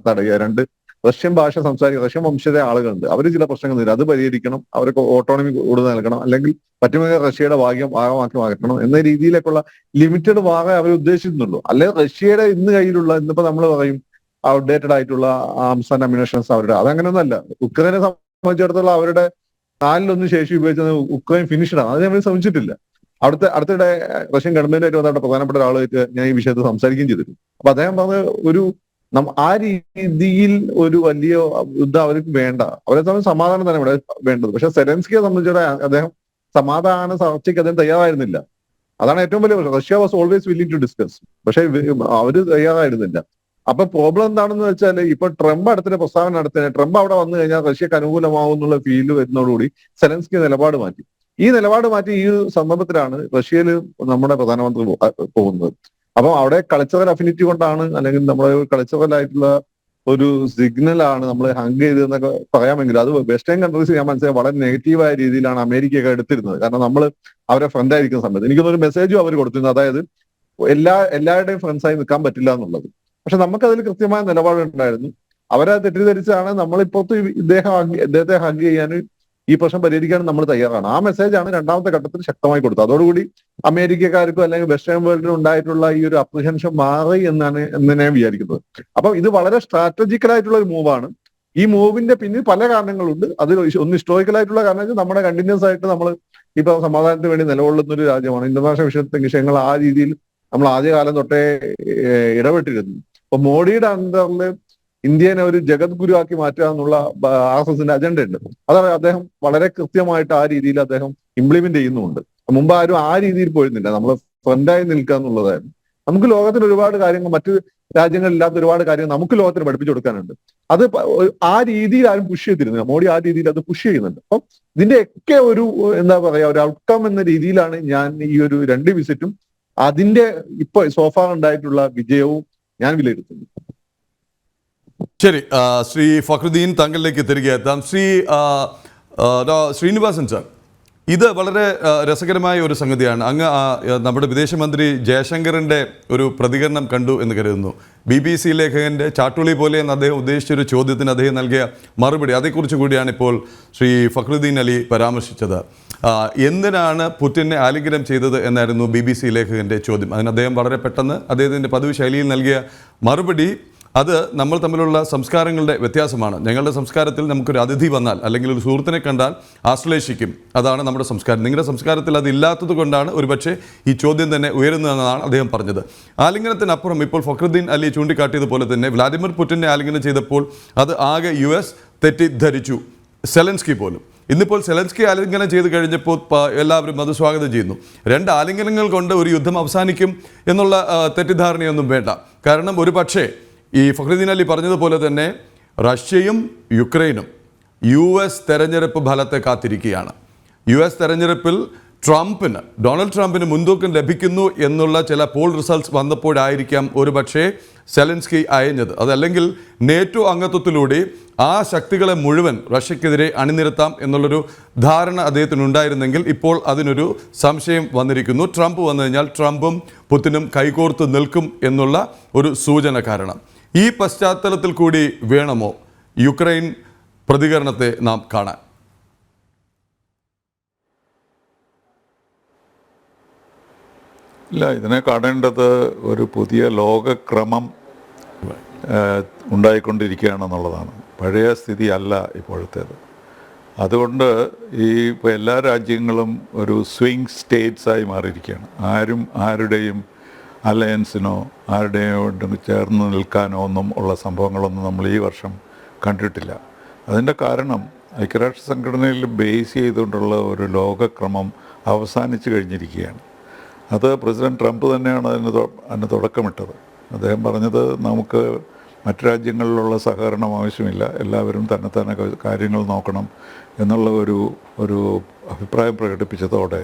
തടയുക. റഷ്യൻ ഭാഷ സംസാരിക്കുന്ന റഷ്യൻ വംശജ ആളുകളുണ്ട്, അവർ ചില പ്രശ്നങ്ങൾ അത് പരിഹരിക്കണം, അവർക്ക് ഓട്ടോണമി കൂടുതൽ നൽകണം, അല്ലെങ്കിൽ പറ്റുമെങ്കിൽ റഷ്യയുടെ ഭാഗമാക്കി മാറ്റണം എന്ന രീതിയിലേക്കുള്ള ലിമിറ്റഡ് ഭാഗം അവർ ഉദ്ദേശിക്കുന്നുള്ളൂ. അല്ലെങ്കിൽ റഷ്യയുടെ കയ്യിലുള്ള ഇന്നിപ്പോ നമ്മൾ പറയും ഔട്ട്ഡേറ്റഡ് ആയിട്ടുള്ള ആംസ് ആൻഡ് അമ്യൂണിഷൻസ് അവരുടെ, അതങ്ങനെയൊന്നല്ല. ഉക്രൈനെ സംബന്ധിച്ചിടത്തോളം അവരുടെ 4-1 ശേഷി ഉപയോഗിച്ചത് ഉക്രൈൻ ഫിനിഷ്ഡാണ്. അത് നമ്മൾ ശ്രമിച്ചിട്ടില്ല. അടുത്തിടെ റഷ്യൻ ഗവൺമെന്റായിട്ട് വന്ന പ്രധാനപ്പെട്ട ഒരാളായിട്ട് ഞാൻ ഈ വിഷയത്തിൽ സംസാരിക്കുകയും ചെയ്തിരുന്നു. അപ്പൊ അദ്ദേഹം പറഞ്ഞ ആ രീതിയിൽ ഒരു വലിയ യുദ്ധം അവർക്ക് വേണ്ട, അവരെ സംബന്ധിച്ച് സമാധാനം തന്നെ ഇവിടെ വേണ്ടത്. പക്ഷെ സെലൻസ്കിയെ സംബന്ധിച്ചിടത്തോളം അദ്ദേഹം സമാധാന ചർച്ചയ്ക്ക് അദ്ദേഹം തയ്യാറായിരുന്നില്ല. അതാണ് ഏറ്റവും വലിയ പ്രശ്നം. Russia was always willing to discuss, പക്ഷെ അവര് തയ്യാറായിരുന്നില്ല. അപ്പൊ പ്രോബ്ലം എന്താണെന്ന് വെച്ചാൽ ഇപ്പൊ ട്രംപ് അടുത്തിടെ പ്രസ്താവന നടത്തുന്നത്, ട്രംപ് അവിടെ വന്നു കഴിഞ്ഞാൽ റഷ്യക്ക് അനുകൂലമാവും എന്നുള്ള ഫീല് വരുന്നതോടുകൂടി സെലൻസ്കി നിലപാട് മാറ്റി. ഈ നിലപാട് മാറ്റി ഈ ഒരു സന്ദർഭത്തിലാണ് റഷ്യയിൽ നമ്മുടെ പ്രധാനമന്ത്രി പോകുന്നത്. അപ്പം അവിടെ കൾച്ചറൽ അഫിനിറ്റി കൊണ്ടാണ്, അല്ലെങ്കിൽ നമ്മുടെ കൾച്ചറൽ ആയിട്ടുള്ള ഒരു സിഗ്നലാണ് നമ്മൾ ഹഗ് ചെയ്തതെന്നൊക്കെ പറയാമെങ്കിലും അത് വെസ്റ്റേൺ കൺട്രീസ് ഞാൻ മനസ്സിലായി വളരെ നെഗറ്റീവായ രീതിയിലാണ് അമേരിക്കയൊക്കെ എടുത്തിരുന്നത്. കാരണം നമ്മൾ അവരെ ഫ്രണ്ട് ആയിരിക്കുന്ന സമയത്ത് എനിക്കൊന്നൊരു മെസ്സേജും അവർ കൊടുത്തിരുന്നു, അതായത് എല്ലാവരുടെയും ഫ്രണ്ട്സായി നിൽക്കാൻ പറ്റില്ല എന്നുള്ളത്. പക്ഷെ നമുക്കതിൽ കൃത്യമായ നിലപാടുണ്ടായിരുന്നു. അവരെ തെറ്റിദ്ധരിച്ചാണ് നമ്മളിപ്പോഴത്തെ ഇദ്ദേഹത്തെ ഹഗ് ചെയ്യാൻ, ഈ പ്രശ്നം പരിഹരിക്കാൻ നമ്മൾ തയ്യാറാണ്. ആ മെസ്സേജാണ് രണ്ടാമത്തെ ഘട്ടത്തിൽ ശക്തമായി കൊടുത്തത്. അതോടുകൂടി അമേരിക്കക്കാർക്കും അല്ലെങ്കിൽ വെസ്റ്റേൺ വേൾഡിലും ഉണ്ടായിട്ടുള്ള ഈ ഒരു അപ്രിഹെൻഷൻ മാറി എന്ന് ഞാൻ വിചാരിക്കുന്നത്. അപ്പൊ ഇത് വളരെ സ്ട്രാറ്റജിക്കലായിട്ടുള്ള ഒരു മൂവാണ്. ഈ മൂവിന്റെ പിന്നിൽ പല കാരണങ്ങളുണ്ട്. അതിൽ ഒന്ന് ഹിസ്റ്റോറിക്കലായിട്ടുള്ള കാരണം വെച്ചാൽ നമ്മുടെ കണ്ടിന്യൂസ് ആയിട്ട് നമ്മൾ ഇപ്പൊ സമാധാനത്തിന് വേണ്ടി നിലകൊള്ളുന്ന ഒരു രാജ്യമാണ്. ഇന്റർനാഷണൽ വിഷയങ്ങൾ ആ രീതിയിൽ നമ്മൾ ആദ്യകാലം തൊട്ടേ ഇടപെട്ടിരുന്നു. അപ്പൊ മോഡിയുടെ അണ്ടറിൽ ഇന്ത്യനെ ഒരു ജഗത് ആക്കി മാറ്റുക എന്നുള്ള RSSന്റെ അജണ്ട ഉണ്ട്. അത് അദ്ദേഹം വളരെ കൃത്യമായിട്ട് ആ രീതിയിൽ അദ്ദേഹം ഇംപ്ലിമെന്റ് ചെയ്യുന്നുമുണ്ട്. മുമ്പ് ആരും ആ രീതിയിൽ പോയിരുന്നില്ല. നമ്മൾ ഫ്രണ്ടായി നിൽക്കുക എന്നുള്ളതായിരുന്നു. നമുക്ക് ലോകത്തിൽ ഒരുപാട് കാര്യങ്ങൾ, മറ്റു രാജ്യങ്ങളില്ലാത്ത ഒരുപാട് കാര്യങ്ങൾ നമുക്ക് ലോകത്തിന് പഠിപ്പിച്ചു കൊടുക്കാനുണ്ട്. അത് ആ രീതിയിൽ ആരും പുഷ് ചെയ്തിരുന്നില്ല. മോഡി ആ രീതിയിൽ അത് പുഷ് ചെയ്യുന്നുണ്ട്. അപ്പം ഇതിന്റെയൊക്കെ ഒരു എന്താ പറയാ ഒരു ഔട്ട്കം എന്ന രീതിയിലാണ് ഞാൻ ഈ ഒരു 2 വിസിറ്റും അതിന്റെ ഇപ്പൊ സോഫാർ ഉണ്ടായിട്ടുള്ള വിജയവും ഞാൻ വിലയിരുത്തുന്നു. ശരി, ശ്രീ ഫഖ്റുദ്ദീൻ താങ്കളിലേക്ക് തിരികെ എത്താം. ശ്രീനിവാസൻ സാർ, ഇത് വളരെ രസകരമായ ഒരു സംഗതിയാണ്. അങ്ങ് നമ്മുടെ വിദേശമന്ത്രി ജയശങ്കറിൻ്റെ ഒരു പ്രതികരണം കണ്ടു എന്ന് കരുതുന്നു. BBC ലേഖകൻ്റെ ചാട്ടുളി പോലെ എന്ന് അദ്ദേഹം ഉദ്ദേശിച്ചൊരു ചോദ്യത്തിന് അദ്ദേഹം നൽകിയ മറുപടി, അതേക്കുറിച്ച് കൂടിയാണ് ഇപ്പോൾ ശ്രീ ഫഖ്റുദ്ദീൻ അലി പരാമർശിച്ചത്. എന്തിനാണ് പുടിനെ ആലിംഗനം ചെയ്തത് എന്നായിരുന്നു BBC ലേഖകൻ്റെ ചോദ്യം. അതിന് അദ്ദേഹം വളരെ പെട്ടെന്ന് അദ്ദേഹത്തിൻ്റെ പതിവ് ശൈലിയിൽ നൽകിയ മറുപടി, അത് നമ്മൾ തമ്മിലുള്ള സംസ്കാരങ്ങളുടെ വ്യത്യാസമാണ്. ഞങ്ങളുടെ സംസ്കാരത്തിൽ നമുക്കൊരു അതിഥി വന്നാൽ അല്ലെങ്കിൽ ഒരു സുഹൃത്തിനെ കണ്ടാൽ ആശ്ലേഷിക്കും, അതാണ് നമ്മുടെ സംസ്കാരം. നിങ്ങളുടെ സംസ്കാരത്തിൽ അതില്ലാത്തത് കൊണ്ടാണ് ഒരുപക്ഷെ ഈ ചോദ്യം തന്നെ ഉയരുന്നതെന്നാണ് അദ്ദേഹം പറഞ്ഞത്. ആലിംഗനത്തിനപ്പുറം ഇപ്പോൾ ഫഖ്റുദ്ദീൻ അലി ചൂണ്ടിക്കാട്ടിയതുപോലെ തന്നെ വ്ളാഡിമിർ പുടിനെ ആലിംഗനം ചെയ്തപ്പോൾ അത് ആകെ US തെറ്റിദ്ധരിച്ചു, സെലൻസ്കി പോലും. ഇന്നിപ്പോൾ സെലൻസ്കി ആലിംഗനം ചെയ്ത് കഴിഞ്ഞപ്പോൾ എല്ലാവരും അത് സ്വാഗതം ചെയ്യുന്നു. 2 ആലിംഗനങ്ങൾ കൊണ്ട് ഒരു യുദ്ധം അവസാനിക്കും എന്നുള്ള തെറ്റിദ്ധാരണയൊന്നും വേണ്ട. കാരണം ഒരു പക്ഷേ ഈ ഫഖ്റുദ്ദീൻ അലി പറഞ്ഞതുപോലെ തന്നെ റഷ്യയും യുക്രൈനും US തെരഞ്ഞെടുപ്പ് ഫലത്തെ കാത്തിരിക്കുകയാണ്. US തെരഞ്ഞെടുപ്പിൽ ഡൊണാൾഡ് ട്രംപിന് മുൻതൂക്കം ലഭിക്കുന്നു എന്നുള്ള ചില പോൾ റിസൾട്ട്സ് വന്നപ്പോഴായിരിക്കാം ഒരു പക്ഷേ സെലൻസ്കി അയഞ്ഞത്. അതല്ലെങ്കിൽ നേറ്റോ അംഗത്വത്തിലൂടെ ആ ശക്തികളെ മുഴുവൻ റഷ്യക്കെതിരെ അണിനിരത്താം എന്നുള്ളൊരു ധാരണ അദ്ദേഹത്തിനുണ്ടായിരുന്നെങ്കിൽ ഇപ്പോൾ അതിനൊരു സംശയം വന്നിരിക്കുന്നു. ട്രംപ് വന്നു കഴിഞ്ഞാൽ ട്രംപും പുടിനും കൈകോർത്ത് നിൽക്കും എന്നുള്ള ഒരു സൂചന കാരണം. ഈ പശ്ചാത്തലത്തിൽ കൂടി വേണമോ യുക്രൈൻ പ്രതികരണത്തെ നാം കാണാൻ? ഇല്ല, ഇതിനെ കാണേണ്ടത് ഒരു പുതിയ ലോകക്രമം ഉണ്ടായിക്കൊണ്ടിരിക്കുകയാണെന്നുള്ളതാണ്. പഴയ സ്ഥിതി അല്ല ഇപ്പോഴത്തേത്. അതുകൊണ്ട് ഇപ്പോൾ എല്ലാ രാജ്യങ്ങളും ഒരു സ്വിംഗ് സ്റ്റേറ്റ്സായി മാറിയിരിക്കുകയാണ്. ആരും ആരുടെയും അലയൻസിനോ ആരുടെയും ചേർന്ന് നിൽക്കാനോ ഒന്നും ഉള്ള സംഭവങ്ങളൊന്നും നമ്മൾ ഈ വർഷം കണ്ടിട്ടില്ല. അതിൻ്റെ കാരണം ഐക്യരാഷ്ട്ര സംഘടനയിൽ ബേസ് ചെയ്തുകൊണ്ടുള്ള ഒരു ലോകക്രമം അവസാനിച്ചു കഴിഞ്ഞിരിക്കുകയാണ്. അത് പ്രസിഡന്റ് ട്രംപ് തന്നെയാണ് അതിന് തുടക്കമിട്ടത്. അദ്ദേഹം പറഞ്ഞത് നമുക്ക് മറ്റു രാജ്യങ്ങളിലുള്ള സഹകരണം ആവശ്യമില്ല, എല്ലാവരും തന്നെ കാര്യങ്ങൾ നോക്കണം എന്നുള്ള ഒരു അഭിപ്രായം പ്രകടിപ്പിച്ചതോടെ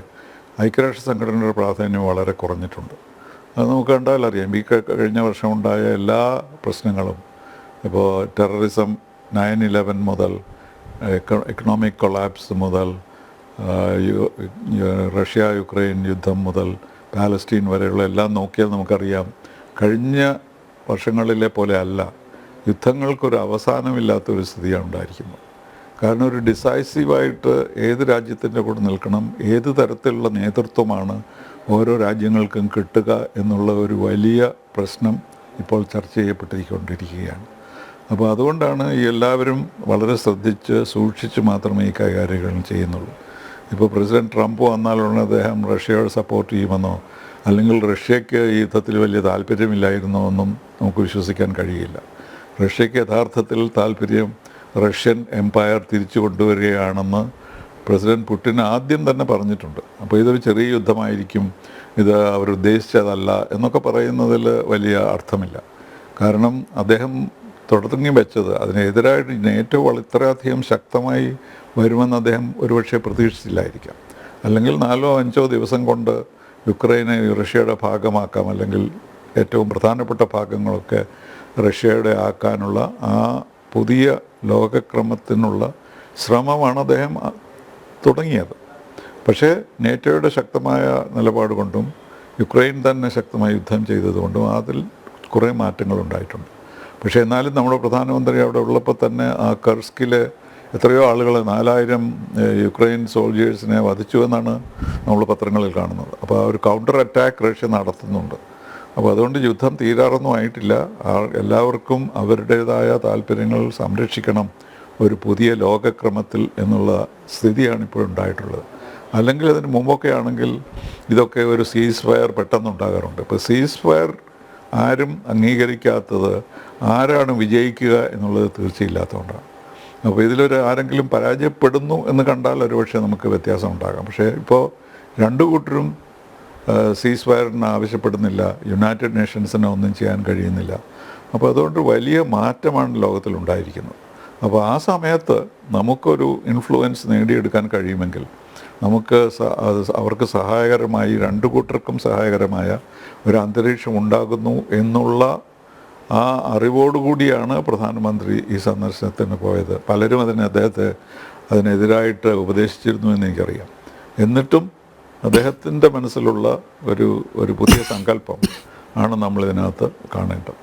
ഐക്യരാഷ്ട്ര സംഘടനയുടെ പ്രാധാന്യം വളരെ കുറഞ്ഞിട്ടുണ്ട്. അത് നമുക്ക് കണ്ടാൽ അറിയാം. ഈ കഴിഞ്ഞ വർഷം ഉണ്ടായ എല്ലാ പ്രശ്നങ്ങളും, ഇപ്പോൾ ടെററിസം, 9/11 മുതൽ എക്കണോമിക് കൊളാപ്സ് മുതൽ റഷ്യ യുക്രൈൻ യുദ്ധം മുതൽ പാലസ്റ്റീൻ വരെയുള്ള എല്ലാം നോക്കിയാൽ നമുക്കറിയാം കഴിഞ്ഞ വർഷങ്ങളിലെ പോലെ അല്ല, യുദ്ധങ്ങൾക്കൊരു അവസാനമില്ലാത്തൊരു സ്ഥിതിയാണ് ഉണ്ടായിരിക്കുന്നത്. കാരണം ഒരു ഡിസൈസീവായിട്ട് ഏത് രാജ്യത്തിൻ്റെ കൂടെ നിൽക്കണം, ഏത് തരത്തിലുള്ള നേതൃത്വമാണ് ഓരോ രാജ്യങ്ങൾക്കും കിട്ടുക എന്നുള്ള ഒരു വലിയ പ്രശ്നം ഇപ്പോൾ ചർച്ച ചെയ്യപ്പെട്ടിരിക്കൊണ്ടിരിക്കുകയാണ്. അപ്പോൾ അതുകൊണ്ടാണ് എല്ലാവരും വളരെ ശ്രദ്ധിച്ച് സൂക്ഷിച്ച് മാത്രമേ ഈ കൈകാര്യങ്ങൾ ചെയ്യുന്നുള്ളൂ. ഇപ്പോൾ പ്രസിഡന്റ് ട്രംപ് വന്നാലുടനെ അദ്ദേഹം റഷ്യയോട് സപ്പോർട്ട് ചെയ്യുമെന്നോ അല്ലെങ്കിൽ റഷ്യയ്ക്ക് ഈ യുദ്ധത്തിൽ വലിയ താല്പര്യമില്ലായിരുന്നോ ഒന്നും നമുക്ക് വിശ്വസിക്കാൻ കഴിയില്ല. റഷ്യയ്ക്ക് യഥാർത്ഥത്തിൽ താല്പര്യം റഷ്യൻ എംപയർ തിരിച്ചു കൊണ്ടുവരികയാണെന്ന് പ്രസിഡന്റ് പുടിൻ ആദ്യം തന്നെ പറഞ്ഞിട്ടുണ്ട്. അപ്പോൾ ഇതൊരു ചെറിയ യുദ്ധമായിരിക്കും, ഇത് അവരുദ്ദേശിച്ചതല്ല എന്നൊക്കെ പറയുന്നതിൽ വലിയ അർത്ഥമില്ല. കാരണം അദ്ദേഹം തുടങ്ങി വെച്ചത് അതിനെതിരായിട്ട് നേറ്റോ ഇത്രയധികം ശക്തമായി വരുമെന്ന് അദ്ദേഹം ഒരുപക്ഷെ പ്രതീക്ഷിച്ചില്ലായിരിക്കാം. അല്ലെങ്കിൽ 4-5 ദിവസം കൊണ്ട് യുക്രൈനെ റഷ്യയുടെ ഭാഗമാക്കാം, അല്ലെങ്കിൽ ഏറ്റവും പ്രധാനപ്പെട്ട ഭാഗങ്ങളൊക്കെ റഷ്യയുടെ ആക്കാനുള്ള ആ പുതിയ ലോകക്രമത്തിനുള്ള ശ്രമമാണ് അദ്ദേഹം തുടങ്ങിയത്. പക്ഷേ നേറ്റോയുടെ ശക്തമായ നിലപാട് കൊണ്ടും യുക്രൈൻ തന്നെ ശക്തമായി യുദ്ധം ചെയ്തതുകൊണ്ടും അതിൽ കുറേ മാറ്റങ്ങളുണ്ടായിട്ടുണ്ട്. പക്ഷേ എന്നാലും നമ്മുടെ പ്രധാനമന്ത്രി അവിടെ ഉള്ളപ്പോൾ തന്നെ ആ കർസ്കിലെ എത്രയോ ആളുകൾ 4000 യുക്രൈൻ സോൾജേഴ്സിനെ വധിച്ചു എന്നാണ് നമ്മൾ പത്രങ്ങളിൽ കാണുന്നത്. അപ്പോൾ ആ ഒരു കൗണ്ടർ അറ്റാക്ക് റഷ്യ നടത്തുന്നുണ്ട്. അപ്പോൾ അതുകൊണ്ട് യുദ്ധം തീരാറൊന്നും ആയിട്ടില്ല. എല്ലാവർക്കും അവരുടേതായ താല്പര്യങ്ങൾ സംരക്ഷിക്കണം ഒരു പുതിയ ലോകക്രമത്തിൽ എന്നുള്ള സ്ഥിതിയാണ് ഇപ്പോഴുണ്ടായിട്ടുള്ളത്. അല്ലെങ്കിൽ അതിന് മുമ്പൊക്കെ ആണെങ്കിൽ ഇതൊക്കെ ഒരു സീസ് ഫയർ പെട്ടെന്നുണ്ടാകാറുണ്ട്. ഇപ്പോൾ സീസ് ഫയർ ആരും അംഗീകരിക്കാത്തത് ആരാണ് വിജയിക്കുക എന്നുള്ളത് തീർച്ചയില്ലാത്തതുകൊണ്ടാണ്. അപ്പോൾ ഇതിലൊരു ആരെങ്കിലും പരാജയപ്പെടുന്നു എന്ന് കണ്ടാൽ ഒരുപക്ഷെ നമുക്ക് വ്യത്യാസം ഉണ്ടാകാം. പക്ഷേ ഇപ്പോൾ രണ്ടു കൂട്ടരും സീസ് ഫയറിന് ആവശ്യപ്പെടുന്നില്ല, യുണൈറ്റഡ് നേഷൻസിന് ഒന്നും ചെയ്യാൻ കഴിയുന്നില്ല. അപ്പോൾ അതുകൊണ്ട് വലിയ മാറ്റമാണ് ലോകത്തിലുണ്ടായിരിക്കുന്നത്. അപ്പോൾ ആ സമയത്ത് നമുക്കൊരു ഇൻഫ്ലുവൻസ് നേടിയെടുക്കാൻ കഴിയുമെങ്കിൽ നമുക്ക് അവർക്ക് സഹായകരമായി, രണ്ടു കൂട്ടർക്കും സഹായകരമായ ഒരു അന്തരീക്ഷം ഉണ്ടാകുന്നു എന്നുള്ള ആ അറിവോടുകൂടിയാണ് പ്രധാനമന്ത്രി ഈ സന്ദർശനത്തിന് പോയത്. പലരും അദ്ദേഹത്തെ അതിനെതിരായിട്ട് ഉപദേശിച്ചിരുന്നു എന്ന് എനിക്കറിയാം. എന്നിട്ടും അദ്ദേഹത്തിൻ്റെ മനസ്സിലുള്ള ഒരു പുതിയ സങ്കല്പം ആണ് നമ്മളിതിനകത്ത് കാണേണ്ടത്.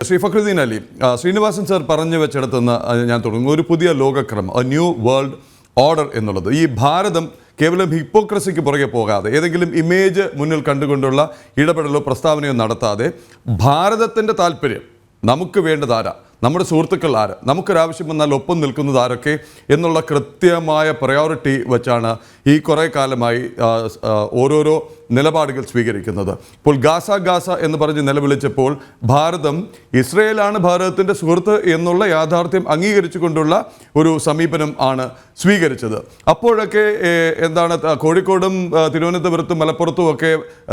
ശ്രീ ഫക്രുദ്ദീൻ അലി, ശ്രീനിവാസൻ സാർ പറഞ്ഞു വെച്ചിടത്തുനിന്ന് ഞാൻ തുടങ്ങും. ഒരു പുതിയ ലോകക്രമം, എ ന്യൂ വേൾഡ് ഓർഡർ എന്നുള്ളത്, ഈ ഭാരതം കേവലം ഹിപ്പോക്രസിക്ക് പുറകെ പോകാതെ, ഏതെങ്കിലും ഇമേജ് മുന്നിൽ കണ്ടുകൊണ്ടുള്ള ഇടപെടലോ പ്രസ്താവനയോ നടത്താതെ ഭാരതത്തിൻ്റെ താല്പര്യം, നമുക്ക് വേണ്ടത് ആരാ, നമ്മുടെ സുഹൃത്തുക്കൾ ആര്, നമുക്കൊരാവശ്യം വന്നാൽ ഒപ്പം നിൽക്കുന്നത് ആരൊക്കെ എന്നുള്ള കൃത്യമായ പ്രയോറിറ്റി വെച്ചാണ് ഈ കുറേ കാലമായി ഓരോരോ നിലപാടുകൾ സ്വീകരിക്കുന്നത്. ഇപ്പോൾ ഗാസ എന്ന് പറഞ്ഞ് നിലവിളിച്ചപ്പോൾ ഭാരതം ഇസ്രയേലാണ് ഭാരതത്തിൻ്റെ സുഹൃത്ത് എന്നുള്ള യാഥാർത്ഥ്യം അംഗീകരിച്ചുകൊണ്ടുള്ള ഒരു സമീപനം ആണ് സ്വീകരിച്ചത്. അപ്പോഴൊക്കെ എന്താണ്, കോഴിക്കോടും തിരുവനന്തപുരത്തും മലപ്പുറത്തും ഒക്കെ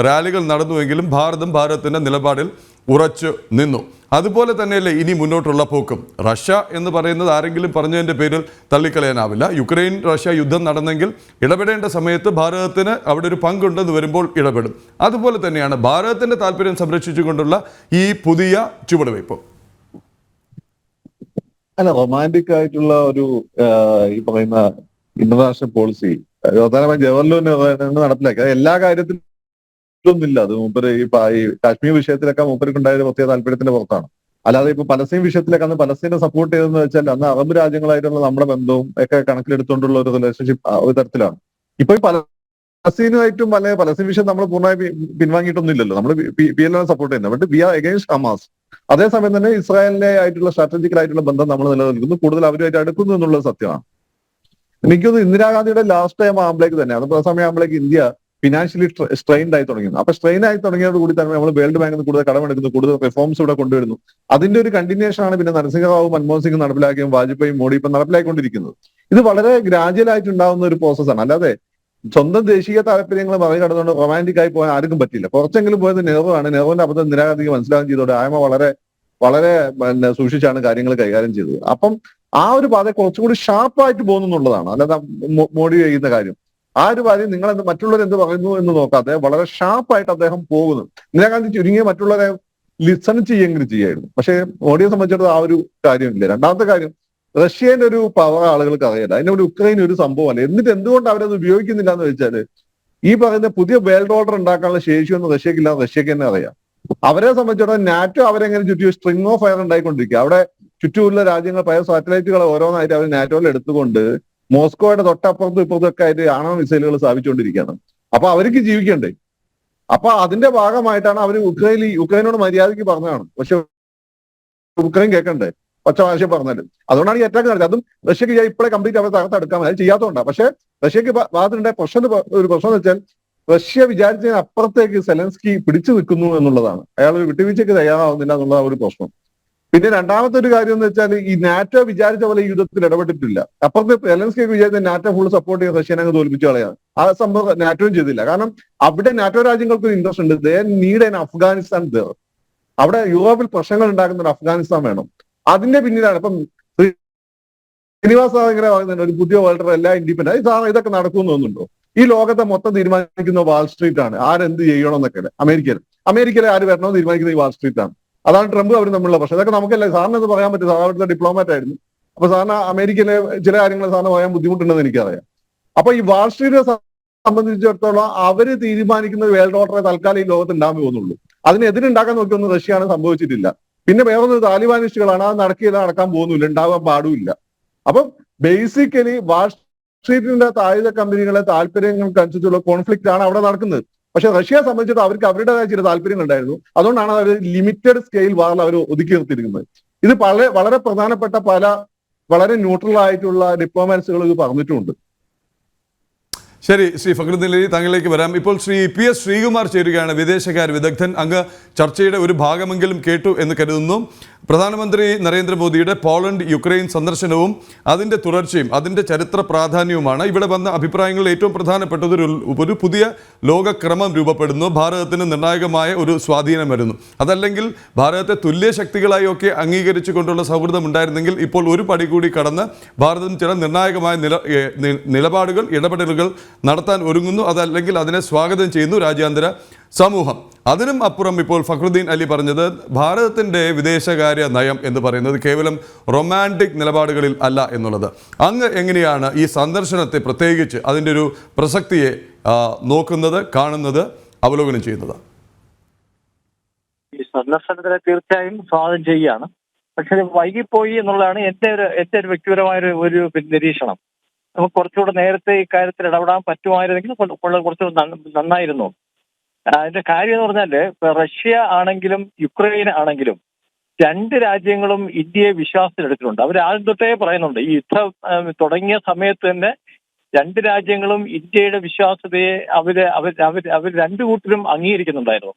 റാലികൾ നടന്നുവെങ്കിലും ഭാരതത്തിൻ്റെ നിലപാടിൽ ഉറച്ചു നിന്നു. അതുപോലെ തന്നെയല്ലേ ഇനി മുന്നോട്ടുള്ള പോക്കും. റഷ്യ എന്ന് പറയുന്നത് ആരെങ്കിലും പറഞ്ഞതിൻ്റെ പേരിൽ തള്ളിക്കളയാനാവില്ല. യുക്രൈൻ റഷ്യ യുദ്ധം നടന്നെങ്കിൽ ഇടപെടേണ്ട സമയത്ത് ഭാരതത്തിന് അവിടെ ഒരു പങ്കുണ്ടെന്ന് വരുമ്പോൾ ഇടപെടും. അതുപോലെ തന്നെയാണ് ഭാരതത്തിൻ്റെ താല്പര്യം സംരക്ഷിച്ചുകൊണ്ടുള്ള ഈ പുതിയ ചുവടുവയ്പ്. അല്ല, റൊമാൻറ്റിക് ആയിട്ടുള്ള ഒരു ഈ പറയുന്ന ഇന്റർനാഷണൽ പോളിസി പ്രധാനമായും ജവഹർലാൽ നെഹ്റു നടപ്പിലാക്കി. അത് എല്ലാ കാര്യത്തിലും ഒന്നുമില്ല. അത് മൂപ്പര് ഈ കാശ്മീർ വിഷയത്തിലൊക്കെ മൂപ്പർക്കുണ്ടായ പ്രത്യേക താല്പര്യത്തിന്റെ പുറത്താണ്. അല്ലാതെ ഇപ്പൊ പലസ്തീൻ വിഷയത്തിലൊക്കെ അന്ന് പലസ്തീനെ സപ്പോർട്ട് ചെയ്തതെന്ന് വെച്ചാൽ അന്ന് അറബ് രാജ്യങ്ങളായിട്ടുള്ള നമ്മുടെ ബന്ധവും ഒക്കെ കണക്കിലെടുത്തുകൊണ്ടുള്ള ഒരു റിലേഷൻഷിപ്പ് ഒരു തരത്തിലാണ്. ഇപ്പൊ ഈ പലസ്തീനുമായിട്ടും അല്ലെങ്കിൽ പലസ്തീൻ വിഷയം നമ്മൾ പൂർണ്ണമായി പിൻവാങ്ങിയിട്ടൊന്നുമില്ലല്ലോ. നമ്മൾ PLO സപ്പോർട്ട് ചെയ്യുന്നത്. But we are against Hamas. അതേസമയം തന്നെ ഇസ്രായേലിനെ ആയിട്ടുള്ള സ്ട്രാറ്റജിക്കലായിട്ടുള്ള ബന്ധം നമ്മൾ നിലനിൽക്കുന്നു, കൂടുതൽ അവരുമായിട്ട് അടുക്കുന്നു എന്നുള്ളത് സത്യമാണ്. എനിക്കൊന്ന് ഇന്ദിരാഗാന്ധിയുടെ ലാസ്റ്റ് ടൈം ആകുമ്പോഴേക്ക് തന്നെ, അത് സമയം ആകുമ്പോഴേക്ക് ഇന്ത്യ ഫിനാൻഷ്യലി സ്ട്രെയിൻഡ് ആയി തുടങ്ങിയിരുന്നു. അപ്പൊ സ്ട്രെയിൻ ആയി തുടങ്ങിയോട് കൂടി തന്നെ നമ്മൾ വേൾഡ് ബാങ്കിൽ നിന്ന് കൂടുതൽ കടമെടുക്കുന്നു, കൂടുതൽ റിഫോംസ് ഇവിടെ കൊണ്ടുവരുന്നു. അതിന്റെ ഒരു കണ്ടിന്യൂഷൻ ആണ് പിന്നെ നരസിംഹറാവു മൻമോഹൻ സിംഗ് നടപ്പിലാക്കിയും വാജ്പേയി മോഡി ഇപ്പം നടപ്പിലാക്കിക്കൊണ്ടിരിക്കുന്നത്. ഇത് വളരെ ഗ്രാജുവൽ ആയിട്ട് ഉണ്ടാവുന്ന ഒരു പ്രോസസ്സാണ്. അല്ലാതെ സ്വന്തം ദേശീയ താല്പര്യങ്ങൾ മറികടന്നുകൊണ്ട് റൊമാൻറ്റിക് ആയി പോകാൻ ആർക്കും പറ്റില്ല. കുറച്ചെങ്കിലും പോയത് നെഹ്റു ആണ്. നെഹ്റുവിന്റെ അബദ്ധം ഇന്ദിരാഗാന്ധിക്ക് മനസ്സിലാകുകയും ചെയ്തോടെ ആയമ വളരെ വളരെ സൂക്ഷിച്ചാണ് കാര്യങ്ങൾ കൈകാര്യം ചെയ്തത്. അപ്പം ആ ഒരു പാത കുറച്ചുകൂടി ഷാർപ്പായിട്ട് പോകുന്നു എന്നുള്ളതാണ്. അല്ലാതെ മോഡി ചെയ്യുന്ന കാര്യം, ആ ഒരു കാര്യം നിങ്ങൾ മറ്റുള്ളവർ എന്ത് പറയുന്നു എന്ന് നോക്കാതെ വളരെ ഷാർപ്പായിട്ട് അദ്ദേഹം പോകുന്നു. ഇന്ദിരാഗാന്ധി ചുരുങ്ങിയ മറ്റുള്ളവരെ ലിസൺ ചെയ്യുമെങ്കിലും ചെയ്യായിരുന്നു. പക്ഷേ മോഡിയെ സംബന്ധിച്ചിടത്തോളം ആ ഒരു കാര്യമില്ല. രണ്ടാമത്തെ കാര്യം, റഷ്യന്റെ ഒരു പവർ ആളുകൾക്ക് അറിയില്ല. അതിനൊരു ഉക്രൈൻ ഒരു സംഭവമല്ല. എന്നിട്ട് എന്തുകൊണ്ട് അവരത് ഉപയോഗിക്കുന്നില്ല എന്ന് വെച്ചാല് ഈ പറയുന്ന പുതിയ വേൾഡ് ഓർഡർ ഉണ്ടാക്കാനുള്ള ശേഷിയൊന്നും റഷ്യക്കില്ല. റഷ്യക്ക് തന്നെ അറിയാം. അവരെ സംബന്ധിച്ചിടത്തോളം നാറ്റോ അവരെങ്ങനെ ചുറ്റും സ്ട്രിങ് ഓഫ് ഫയർ ഉണ്ടായിക്കൊണ്ടിരിക്കുക. അവിടെ ചുറ്റുമുള്ള രാജ്യങ്ങൾ പല സാറ്റലൈറ്റുകൾ ഓരോന്നായിട്ട് അവർ നാറ്റോയിൽ എടുത്തുകൊണ്ട് മോസ്കോയുടെ തൊട്ടപ്പുറത്തും ഇപ്പുറത്തും ഒക്കെ ആയിട്ട് ആണവ മിസൈലുകൾ സ്ഥാപിച്ചുകൊണ്ടിരിക്കുകയാണ്. അപ്പൊ അവർക്ക് ജീവിക്കണ്ടേ? അപ്പൊ അതിന്റെ ഭാഗമായിട്ടാണ് അവർ യുക്രൈനോട് മര്യാദയ്ക്ക് പറഞ്ഞതാണ്. പക്ഷെ ഉക്രൈൻ കേൾക്കണ്ടേ ഒറ്റ ഭാഷ പറഞ്ഞാലും. അതുകൊണ്ടാണ് ഈ അറ്റാക്ക് നടത്തിയത്. അതും റഷ്യക്ക് ഇപ്പോഴേ കംപ്ലീറ്റ് അവർ തകർത്തെടുക്കാൻ അത് ചെയ്യാത്തതുകൊണ്ടാണ്. പക്ഷെ റഷ്യക്ക് ഭാഗത്തുണ്ടായ ഒരു പ്രശ്നം എന്ന് വെച്ചാൽ റഷ്യ വിചാരിച്ചതിന് അപ്പുറത്തേക്ക് സെലൻസ്കി പിടിച്ചു നിൽക്കുന്നു എന്നുള്ളതാണ്. അയാൾ ഒരു വിട്ടുവീഴ്ചയ്ക്ക് തയ്യാറാവുന്നില്ല എന്നുള്ള ഒരു പ്രശ്നം. പിന്നെ രണ്ടാമത്തെ ഒരു കാര്യം എന്ന് വെച്ചാൽ ഈ നാറ്റോ വിചാരിച്ച പോലെ ഈ യുദ്ധത്തിൽ ഇടപെട്ടിട്ടില്ല. അപ്പുറത്ത് സെലൻസ്കി വിചാരിച്ച നാറ്റോ ഫുൾ സപ്പോർട്ട് ചെയ്ത് റഷ്യനെ അങ്ങ് തോൽപ്പിച്ചു കളയാണ്. ആ സംഭവം നാറ്റോയും ചെയ്തില്ല. കാരണം അവിടെ നാറ്റോ രാജ്യങ്ങൾക്ക് ഒരു ഇൻട്രസ്റ്റ് ഉണ്ട്. They need an Afghanistan there. അവിടെ യൂറോപ്പിൽ പ്രശ്നങ്ങൾ ഉണ്ടാക്കുന്ന ഒരു അഫ്ഗാനിസ്ഥാൻ വേണം. അതിന്റെ പിന്നിലാണ് ഇപ്പം ശ്രീനിവാസ ഇങ്ങനെ പറയുന്നുണ്ട് ഒരു പുതിയ വേൾഡ് എല്ലാ ഇൻഡിപെൻഡന്റ്. ഇതൊക്കെ നടക്കുമെന്ന് തോന്നുന്നുണ്ടോ? ഈ ലോകത്തെ മൊത്തം തീരുമാനിക്കുന്ന വാൾ സ്ട്രീറ്റ് ആണ്. ആരെന്ത് ചെയ്യണം എന്നൊക്കെ അമേരിക്കയിലെ ആര് വരണമെന്ന് തീരുമാനിക്കുന്ന ഈ വാൾ സ്ട്രീറ്റ് ആണ്. അതാണ് ട്രംപ് അവർ തമ്മിലുള്ള പ്രശ്നം. ഇതൊക്കെ നമുക്കല്ലേ സാറിന് അത് പറയാൻ പറ്റും. സാർ അവിടുത്തെ ഡിപ്ലോമാറ്റ് ആയിരുന്നു. അപ്പൊ സാറിന് അമേരിക്കയിലെ ചില കാര്യങ്ങൾ സാറിന് പറയാൻ ബുദ്ധിമുട്ടുണ്ടെന്ന് എനിക്കറിയാം. അപ്പൊ ഈ വാൾ സ്ട്രീറ്റിനെ സംബന്ധിച്ചിടത്തോളം അവര് തീരുമാനിക്കുന്ന വേൾഡ് ഓർഡറെ തൽക്കാലം ഈ ലോകത്ത് ഉണ്ടാകാൻ പോകുന്നുള്ളൂ. അതിനെതിരുണ്ടാക്കാൻ നോക്കിയൊന്നും റഷ്യയാണ് സംഭവിച്ചിട്ടില്ല. പിന്നെ വേറൊന്ന് താലിബാനിസ്റ്റുകളാണ്. അത് നടക്കാൻ പോകുന്നില്ല, ഉണ്ടാകാൻ പാടുമില്ല. അപ്പം ബേസിക്കലി വാൾ സ്ട്രീറ്റിന്റെ താഴ്ന്ന കമ്പനികളെ താല്പര്യങ്ങൾക്കനുസരിച്ചുള്ള കോൺഫ്ലിക്റ്റ് ആണ് അവിടെ നടക്കുന്നത്. പക്ഷെ റഷ്യയെ സംബന്ധിച്ചിട്ട് അവർക്ക് അവരുടേതായ ചില താല്പര്യങ്ങൾ ഉണ്ടായിരുന്നു. അതുകൊണ്ടാണ് അവർ ലിമിറ്റഡ് സ്കെയിൽ വാറിൽ അവർ ഒതുക്കി നിർത്തിയിരിക്കുന്നത്. ഇത് വളരെ പ്രധാനപ്പെട്ട വളരെ ന്യൂട്രൽ ആയിട്ടുള്ള ഡിപ്ലോമാറ്റ്സുകൾ ഇത് പറഞ്ഞിട്ടുമുണ്ട്. ശരി, ശ്രീ ഫക്രുദ്ദീൻ അലി, താങ്കളിലേക്ക് വരാം. ഇപ്പോൾ ശ്രീ PS ശ്രീകുമാർ ചേരുകയാണ്, വിദേശകാര്യ വിദഗ്ധൻ. അങ്ങ് ചർച്ചയുടെ ഒരു ഭാഗമെങ്കിലും കേട്ടു എന്ന് കരുതുന്നു. പ്രധാനമന്ത്രി നരേന്ദ്രമോദിയുടെ പോളണ്ട് യുക്രൈൻ സന്ദർശനവും അതിൻ്റെ തുടർച്ചയും അതിൻ്റെ ചരിത്ര പ്രാധാന്യവുമാണ് ഇവിടെ വന്ന അഭിപ്രായങ്ങളിൽ ഏറ്റവും പ്രധാനപ്പെട്ടത്. ഒരു പുതിയ ലോകക്രമം രൂപപ്പെടുന്നു, ഭാരതത്തിന് നിർണായകമായ ഒരു സ്വാധീനം വരുന്നു. അതല്ലെങ്കിൽ ഭാരതത്തെ തുല്യ ശക്തികളായി ഒക്കെ അംഗീകരിച്ചു കൊണ്ടുള്ള സൗഹൃദം ഉണ്ടായിരുന്നെങ്കിൽ ഇപ്പോൾ ഒരു പടി കൂടി കടന്ന് ഭാരതം ചില നിർണായകമായ നിലപാടുകൾ, ഇടപെടലുകൾ നടത്താൻ ഒരുങ്ങുന്നു. അതല്ലെങ്കിൽ അതിനെ സ്വാഗതം ചെയ്യുന്നു രാജ്യാന്തര സമൂഹം. അതിനും അപ്പുറം ഇപ്പോൾ ഫക്രുദ്ദീൻ അലി പറഞ്ഞത് ഭാരതത്തിൻ്റെ വിദേശകാര്യ നയം എന്ന് പറയുന്നത് കേവലം റൊമാൻറ്റിക് നിലപാടുകളിൽ അല്ല എന്നുള്ളത്. അങ്ങ് എങ്ങനെയാണ് ഈ സന്ദർശനത്തെ പ്രത്യേകിച്ച് അതിൻ്റെ ഒരു പ്രസക്തിയെ നോക്കുന്നത്, കാണുന്നത്, അവലോകനം ചെയ്യുന്നത്? ഈ സന്ദർശനത്തിനെ തീർച്ചയായും സ്വാഗതം ചെയ്യുകയാണ്. പക്ഷെ വൈകിപ്പോയി എന്നുള്ളതാണ് എൻ്റെ ഒരു വ്യക്തിപരമായ ഒരു നിരീക്ഷണം. നമുക്ക് കുറച്ചുകൂടെ നേരത്തെ ഈ കാര്യത്തിൽ ഇടപെടാൻ പറ്റുമായിരുന്നെങ്കിൽ കുറച്ചുകൂടെ നന്നായിരുന്നു. അതിന്റെ കാര്യം എന്ന് പറഞ്ഞാല് റഷ്യ ആണെങ്കിലും യുക്രൈൻ ആണെങ്കിലും രണ്ട് രാജ്യങ്ങളും ഇന്ത്യയെ വിശ്വാസത്തിലെടുത്തിട്ടുണ്ട്. അവർ ആദ്യം തൊട്ടേ പറയുന്നുണ്ട്, ഈ യുദ്ധം തുടങ്ങിയ സമയത്ത് തന്നെ രണ്ട് രാജ്യങ്ങളും ഇന്ത്യയുടെ വിശ്വാസ്യതയെ അവർ രണ്ടു കൂട്ടരും അംഗീകരിക്കുന്നുണ്ടായിരുന്നു.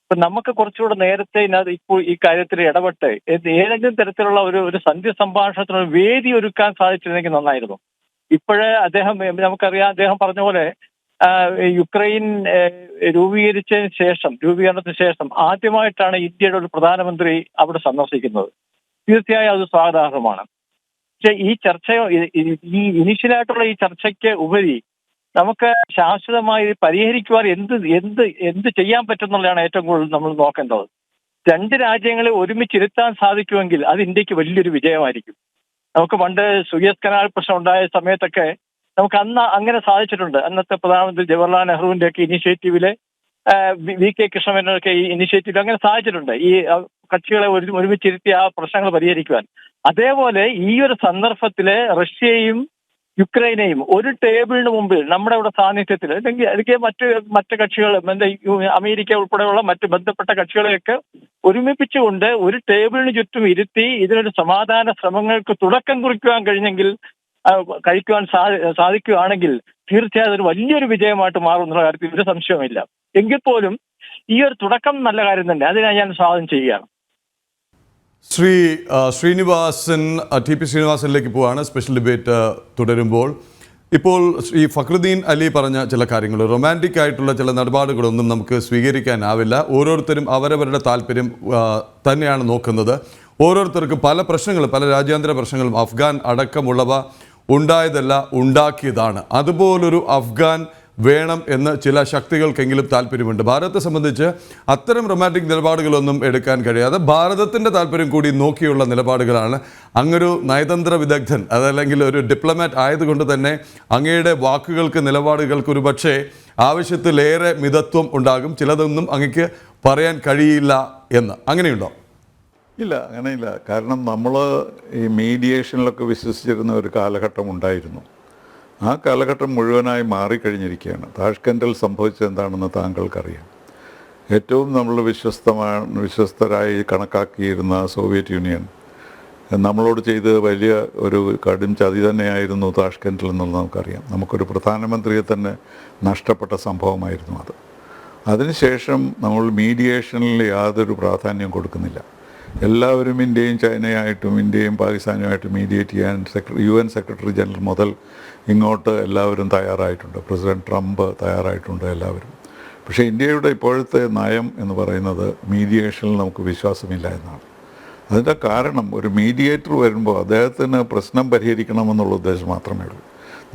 അപ്പൊ നമുക്ക് കുറച്ചുകൂടെ നേരത്തെ ഇപ്പോൾ ഈ കാര്യത്തിൽ ഇടപെട്ട് ഏതെങ്കിലും തരത്തിലുള്ള ഒരു സന്ധ്യ സംഭാഷണത്തിനൊരു വേദി ഒരുക്കാൻ സാധിച്ചിരുന്നെങ്കിൽ നന്നായിരുന്നു. ഇപ്പോഴേ നമുക്കറിയാം, അദ്ദേഹം പറഞ്ഞ പോലെ യുക്രൈൻ രൂപീകരണത്തിന് ശേഷം ആദ്യമായിട്ടാണ് ഇന്ത്യയുടെ ഒരു പ്രധാനമന്ത്രി അവിടെ സന്ദർശിക്കുന്നത്. തീർച്ചയായും അത് സ്വാഗതാർഹമാണ്. പക്ഷെ ഈ ഇനിഷ്യലായിട്ടുള്ള ഈ ചർച്ചയ്ക്ക് ഉപരി നമുക്ക് ശാശ്വതമായി പരിഹരിക്കുവാൻ എന്ത് ചെയ്യാൻ പറ്റുന്നുള്ളതാണ് ഏറ്റവും കൂടുതൽ നമ്മൾ നോക്കേണ്ടത്. രണ്ട് രാജ്യങ്ങളെ ഒരുമിച്ചിരുത്താൻ സാധിക്കുമെങ്കിൽ അത് ഇന്ത്യക്ക് വലിയൊരു വിജയമായിരിക്കും. നമുക്ക് പണ്ട് സുയസ് കനാൽ പ്രശ്നം ഉണ്ടായ സമയത്തൊക്കെ നമുക്ക് അങ്ങനെ സാധിച്ചിട്ടുണ്ട്. അന്നത്തെ പ്രധാനമന്ത്രി ജവഹർലാൽ നെഹ്റുവിന്റെ ഒക്കെ ഇനിഷ്യേറ്റീവില്, VK കൃഷ്ണമേനോനൊക്കെ ഈ ഇനിഷ്യേറ്റീവിൽ അങ്ങനെ സാധിച്ചിട്ടുണ്ട് ഈ കക്ഷികളെ ഒരുമിച്ചിരുത്തി ആ പ്രശ്നങ്ങൾ പരിഹരിക്കുവാൻ. അതേപോലെ ഈ ഒരു സന്ദർഭത്തില് റഷ്യയും യുക്രൈനെയും ഒരു ടേബിളിന് മുമ്പിൽ നമ്മുടെ ഇവിടെ സാന്നിധ്യത്തിൽ അല്ലെങ്കിൽ മറ്റ് കക്ഷികൾ, അമേരിക്ക ഉൾപ്പെടെയുള്ള മറ്റ് ബന്ധപ്പെട്ട കക്ഷികളെയൊക്കെ ഒരുമിപ്പിച്ചുകൊണ്ട് ഒരു ടേബിളിന് ചുറ്റും ഇരുത്തി ഇതിനൊരു സമാധാന ശ്രമങ്ങൾക്ക് തുടക്കം കഴിക്കുവാൻ സാധിക്കുകയാണെങ്കിൽ തീർച്ചയായും ഒരു വലിയൊരു വിജയമായിട്ട് മാറും എന്നുള്ള കാര്യത്തിൽ ഒരു സംശയമില്ല. എങ്കിൽ പോലും ഈ ഒരു തുടക്കം നല്ല കാര്യം തന്നെ, അതിനെ ഞാൻ സ്വാഗതം ചെയ്യുകയാണ്. ശ്രീ ശ്രീനിവാസൻ, TP ശ്രീനിവാസനിലേക്ക് പോവാണ്. സ്പെഷ്യൽ ഡിബേറ്റ് തുടരുമ്പോൾ ഇപ്പോൾ ശ്രീ ഫക്രുദ്ദീൻ അലി പറഞ്ഞ ചില കാര്യങ്ങൾ, റൊമാൻറ്റിക് ആയിട്ടുള്ള ചില നിലപാടുകളൊന്നും നമുക്ക് സ്വീകരിക്കാനാവില്ല. ഓരോരുത്തരും അവരവരുടെ താല്പര്യം തന്നെയാണ് നോക്കുന്നത്. ഓരോരുത്തർക്കും പല പ്രശ്നങ്ങളും, പല രാജ്യാന്തര പ്രശ്നങ്ങളും അഫ്ഗാൻ അടക്കമുള്ളവ ഉണ്ടായതല്ല, ഉണ്ടാക്കിയതാണ്. അതുപോലൊരു അഫ്ഗാൻ വേണം എന്ന് ചില ശക്തികൾക്കെങ്കിലും താല്പര്യമുണ്ട്. ഭാരതത്തെ സംബന്ധിച്ച് അത്തരം റൊമാൻറ്റിക് നിലപാടുകളൊന്നും എടുക്കാൻ കഴിയാതെ ഭാരതത്തിൻ്റെ താല്പര്യം കൂടി നോക്കിയുള്ള നിലപാടുകളാണ്. അങ്ങൊരു നയതന്ത്ര വിദഗ്ധൻ, അതല്ലെങ്കിൽ ഒരു ഡിപ്ലോമാറ്റ് ആയതുകൊണ്ട് തന്നെ അങ്ങയുടെ വാക്കുകൾക്ക്, നിലപാടുകൾക്ക് ഒരു പക്ഷേ ആവശ്യത്തിലേറെ മിതത്വം ഉണ്ടാകും. ചിലതൊന്നും അങ്ങക്ക് പറയാൻ കഴിയില്ല എന്ന്. അങ്ങനെയുണ്ടോ? ഇല്ല, അങ്ങനെയില്ല. കാരണം നമ്മൾ ഈ മീഡിയേഷനിലൊക്കെ വിശ്വസിച്ചിരുന്ന ഒരു കാലഘട്ടം ഉണ്ടായിരുന്നു. ആ കാലഘട്ടം മുഴുവനായി മാറിക്കഴിഞ്ഞിരിക്കുകയാണ്. താഷ്കെൻഡിൽ സംഭവിച്ചത് എന്താണെന്ന് താങ്കൾക്കറിയാം. ഏറ്റവും നമ്മൾ വിശ്വസ്തരായി കണക്കാക്കിയിരുന്ന സോവിയറ്റ് യൂണിയൻ നമ്മളോട് ചെയ്ത് വലിയ ഒരു കടും ചതി തന്നെയായിരുന്നു താഷ്കെൻഡിൽ എന്നുള്ളത് നമുക്കറിയാം. നമുക്കൊരു പ്രധാനമന്ത്രിയെ തന്നെ നഷ്ടപ്പെട്ട സംഭവമായിരുന്നു അത്. അതിനുശേഷം നമ്മൾ മീഡിയേഷനിൽ യാതൊരു പ്രാധാന്യം കൊടുക്കുന്നില്ല. എല്ലാവരും ഇന്ത്യയും ചൈനയായിട്ടും ഇന്ത്യയും പാകിസ്ഥാനുമായിട്ടും മീഡിയേറ്റ് ചെയ്യാൻ UN സെക്രട്ടറി ജനറൽ മുതൽ ഇങ്ങോട്ട് എല്ലാവരും തയ്യാറായിട്ടുണ്ട്. പ്രസിഡന്റ് ട്രംപ് തയ്യാറായിട്ടുണ്ട്, എല്ലാവരും. പക്ഷേ ഇന്ത്യയുടെ ഇപ്പോഴത്തെ നയം എന്ന് പറയുന്നത് മീഡിയേഷനിൽ നമുക്ക് വിശ്വാസമില്ല എന്നാണ്. അതിൻ്റെ കാരണം, ഒരു മീഡിയേറ്റർ വരുമ്പോൾ അദ്ദേഹത്തിന് പ്രശ്നം പരിഹരിക്കണമെന്നുള്ള ഉദ്ദേശം മാത്രമേ ഉള്ളൂ.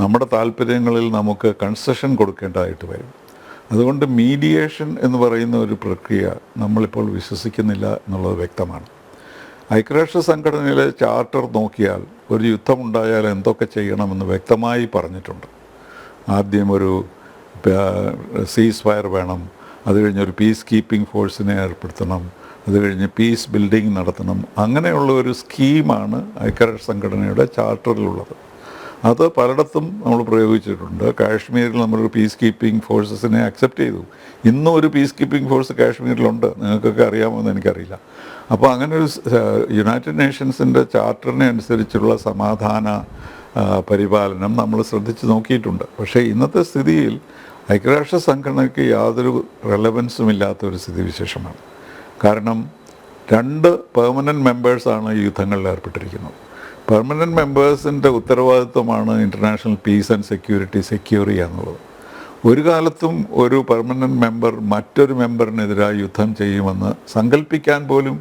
നമ്മുടെ താല്പര്യങ്ങളിൽ നമുക്ക് കൺസെഷൻ കൊടുക്കേണ്ടതായിട്ട് വരും. അതുകൊണ്ട് മീഡിയേഷൻ എന്ന് പറയുന്ന ഒരു പ്രക്രിയ നമ്മളിപ്പോൾ വിശ്വസിക്കുന്നില്ല എന്നുള്ളത് വ്യക്തമാണ്. ഐക്യരാഷ്ട്ര സംഘടനയിലെ ചാർട്ടർ നോക്കിയാൽ ഒരു യുദ്ധമുണ്ടായാൽ എന്തൊക്കെ ചെയ്യണമെന്ന് വ്യക്തമായി പറഞ്ഞിട്ടുണ്ട്. ആദ്യം ഒരു സീസ് ഫയർ വേണം, അത് കഴിഞ്ഞ് ഒരു പീസ് കീപ്പിംഗ് ഫോഴ്സിനെ ഏർപ്പെടുത്തണം, അത് കഴിഞ്ഞ് പീസ് ബിൽഡിംഗ് നടത്തണം. അങ്ങനെയുള്ള ഒരു സ്കീമാണ് ഐക്യരാഷ്ട്ര സംഘടനയുടെ ചാർട്ടറിലുള്ളത്. അത് പലയിടത്തും നമ്മൾ പ്രയോഗിച്ചിട്ടുണ്ട്. കാശ്മീരിൽ നമ്മളൊരു പീസ് കീപ്പിംഗ് ഫോഴ്സസിനെ അക്സെപ്റ്റ് ചെയ്തു. ഇന്നും ഒരു പീസ് കീപ്പിംഗ് ഫോഴ്സ് കാശ്മീരിലുണ്ട്, നിങ്ങൾക്കൊക്കെ അറിയാമോയെന്ന് എനിക്കറിയില്ല. അപ്പോൾ അങ്ങനെ ഒരു യുണൈറ്റഡ് നേഷൻസിൻ്റെ ചാർട്ടറിനെ അനുസരിച്ചുള്ള സമാധാന പരിപാലനം നമ്മൾ ശ്രദ്ധിച്ച് നോക്കിയിട്ടുണ്ട്. പക്ഷേ ഇന്നത്തെ സ്ഥിതിയിൽ ഐക്യരാഷ്ട്ര സംഘടനയ്ക്ക് യാതൊരു റെലവൻസും ഇല്ലാത്ത ഒരു സ്ഥിതിവിശേഷമാണ്. കാരണം 2 പെർമനൻറ്റ് മെമ്പേഴ്സാണ് ഈ യുദ്ധങ്ങളിൽ ഏർപ്പെട്ടിരിക്കുന്നത്. പെർമനൻറ്റ് മെമ്പേഴ്സിൻ്റെ ഉത്തരവാദിത്വമാണ് international piece and security secure ചെയ്യുക എന്നുള്ളത്. ഒരു കാലത്തും ഒരു പെർമനൻറ്റ് മെമ്പർ മറ്റൊരു മെമ്പറിനെതിരായി യുദ്ധം ചെയ്യുമെന്ന് സങ്കല്പിക്കാൻ പോലും